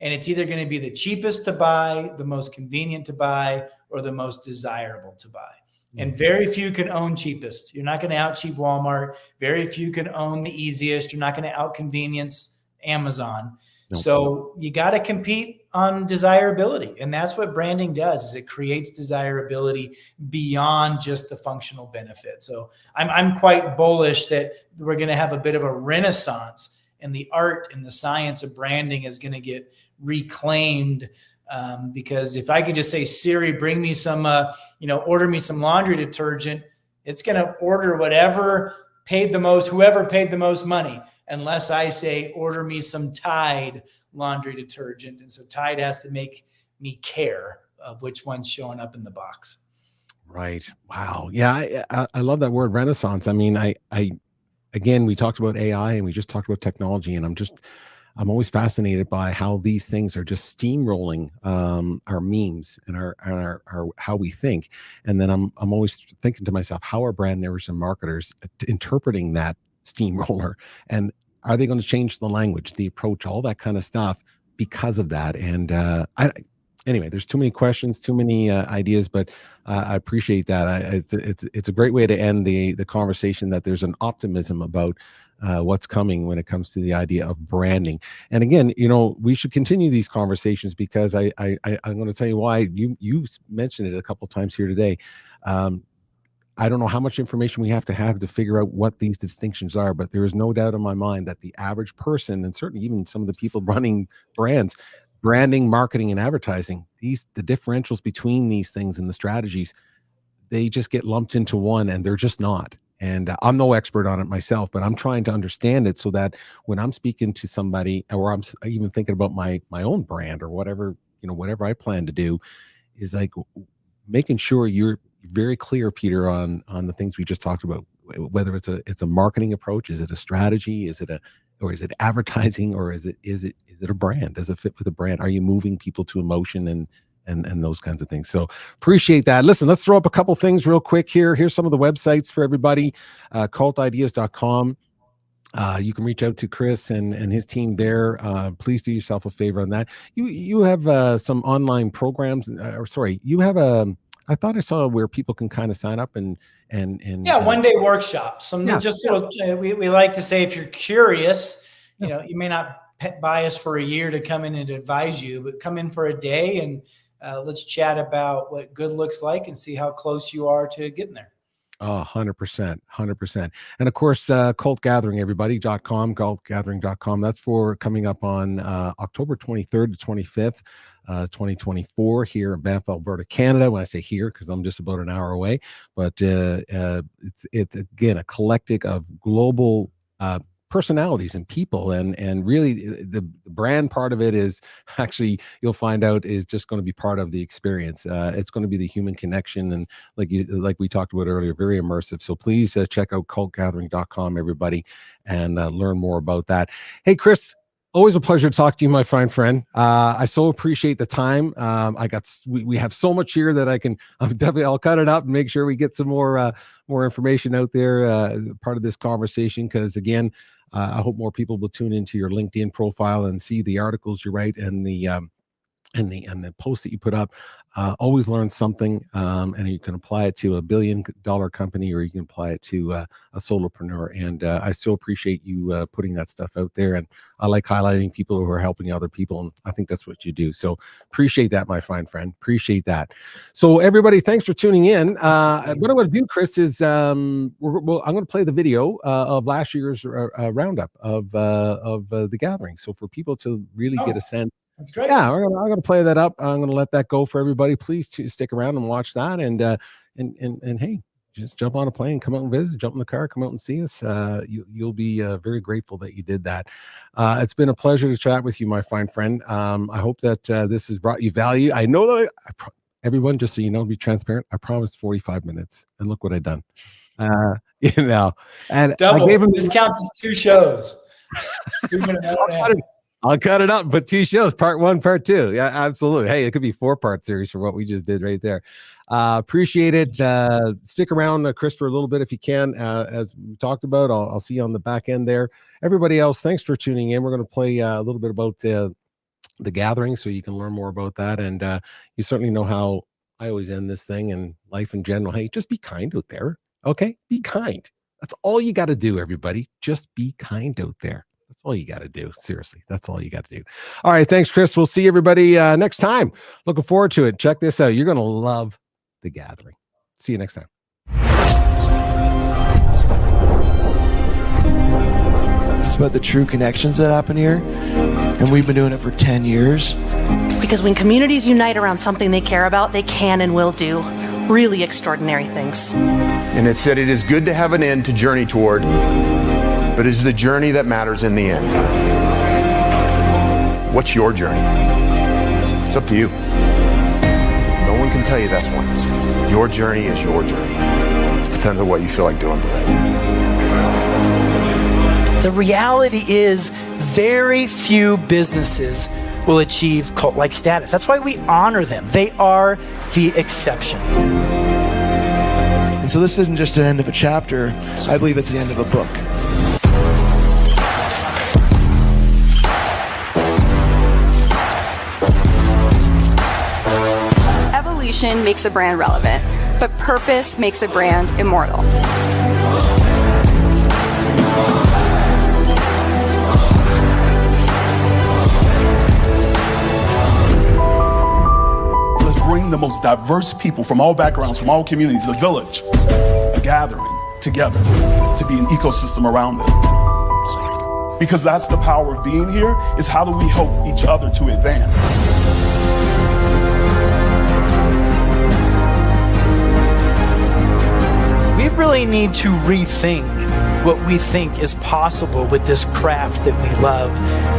Speaker 2: And it's either going to be the cheapest to buy, the most convenient to buy, or the most desirable to buy. And very few can own cheapest. You're not going to out cheap Walmart. Very few can own the easiest. You're not going to out convenience Amazon. Nope. So you got to compete on desirability. And that's what branding does, is it creates desirability beyond just the functional benefit. So I'm quite bullish that we're going to have a bit of a renaissance, and the art and the science of branding is going to get reclaimed. Because if I could just say, Siri, bring me some, order me some laundry detergent, it's going to order whoever paid the most money. unless I say, order me some Tide laundry detergent. And so Tide has to make me care of which one's showing up in the box.
Speaker 1: Right. Wow. Yeah. I love that word, renaissance. I mean, again, we talked about AI and we just talked about technology, and I'm always fascinated by how these things are just steamrolling our memes and our how we think. And then I'm always thinking to myself, how are brand owners and marketers interpreting that steamroller, and are they going to change the language, the approach, all that kind of stuff because of that? And anyway, there's too many questions, too many ideas, but I appreciate that. It's a great way to end the conversation, that there's an optimism about what's coming when it comes to the idea of branding. And again, we should continue these conversations, because I'm going to tell you why. You mentioned it a couple of times here today. I don't know how much information we have to figure out what these distinctions are, but there is no doubt in my mind that the average person, and certainly even some of the people running brands, branding, marketing, and advertising, the differentials between these things and the strategies, they just get lumped into one, and they're just not. And I'm no expert on it myself, but I'm trying to understand it so that when I'm speaking to somebody, or I'm even thinking about my own brand or whatever, whatever I plan to do, is like making sure you're very clear, Peter, on the things we just talked about. Whether it's a marketing approach, is it a strategy, is it advertising, or is it a brand? Does it fit with a brand? Are you moving people to emotion and those kinds of things? So appreciate that. Listen, let's throw up a couple things real quick here. Here's some of the websites for everybody. cultideas.com. You can reach out to Chris and his team there. Please do yourself a favor on that. You have some online programs, you have I thought I saw where people can kind of sign up and
Speaker 2: one-day workshops. We like to say, if you're curious, you may not buy us for a year to come in and advise you, but come in for a day and let's chat about what good looks like and see how close you are to getting there.
Speaker 1: 100%. And of course, cultgathering, everybody.com, cultgathering.com. That's for coming up on October 23rd to 25th, 2024 here in Banff, Alberta, Canada. When I say here, because I'm just about an hour away, but it's again, a collective of global personalities and people, and really the brand part of it is actually, you'll find out, is just going to be part of the experience. It's going to be the human connection, and like we talked about earlier, very immersive. So please check out cultgathering.com, everybody, and learn more about that. Hey, Chris, always a pleasure to talk to you, my fine friend. I so appreciate the time. We have so much here that I'll cut it up and make sure we get some more information out there as part of this conversation. Because again, I hope more people will tune into your LinkedIn profile and see the articles you write and the posts that you put up. Always learn something, and you can apply it to $1 billion company, or you can apply it to a solopreneur. And I still appreciate you putting that stuff out there. And I like highlighting people who are helping other people, and I think that's what you do. So appreciate that, my fine friend. Appreciate that. So everybody, thanks for tuning in. What I'm going to do, Chris, is I'm going to play the video of last year's roundup of the gathering. So for people to really get a sense.
Speaker 2: That's great.
Speaker 1: Yeah, I'm gonna play that up. I'm gonna let that go for everybody. Please stick around and watch that. And hey, just jump on a plane, come out and visit. Jump in the car, come out and see us. You'll be very grateful that you did that. It's been a pleasure to chat with you, my fine friend. I hope that this has brought you value. I know that everyone, just so you know, be transparent. I promised 45 minutes, and look what I've done. And
Speaker 2: double. I gave him, this counts as 2 shows.
Speaker 1: I'll cut it up, but 2 shows, part 1, part 2. Yeah, absolutely. Hey, it could be 4-part series for what we just did right there. Appreciate it. Stick around, Chris, for a little bit if you can. As we talked about, I'll see you on the back end there. Everybody else, thanks for tuning in. We're going to play a little bit about the gathering so you can learn more about that. And you certainly know how I always end this thing and life in general. Hey, just be kind out there. Okay? Be kind. That's all you got to do, everybody. Just be kind out there. That's all you got to do. Seriously, that's all you got to do. All right. Thanks, Chris. We'll see everybody next time. Looking forward to it. Check this out. You're going to love the gathering. See you next time.
Speaker 5: It's about the true connections that happen here. And we've been doing it for 10 years.
Speaker 6: Because when communities unite around something they care about, they can and will do really extraordinary things.
Speaker 7: And it's that it is good to have an end to journey toward. but it's the journey that matters in the end. What's your journey? It's up to you. No one can tell you that's one. Your journey is your journey. Depends on what you feel like doing today.
Speaker 8: The reality is very few businesses will achieve cult-like status. That's why we honor them. They are the exception.
Speaker 5: And so this isn't just the end of a chapter. I believe it's the end of a book.
Speaker 9: Evolution makes a brand relevant, but purpose makes a brand immortal.
Speaker 10: Bring the most diverse people from all backgrounds, from all communities, a village, a gathering together to be an ecosystem around them. Because that's the power of being here, is how do we help each other to advance?
Speaker 8: We really need to rethink what we think is possible with this craft that we love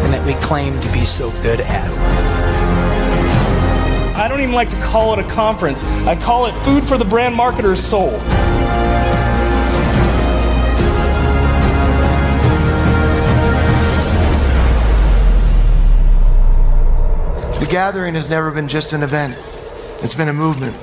Speaker 8: and that we claim to be so good at.
Speaker 11: I don't even like to call it a conference. I call it food for the brand marketer's soul.
Speaker 5: The gathering has never been just an event. It's been a movement.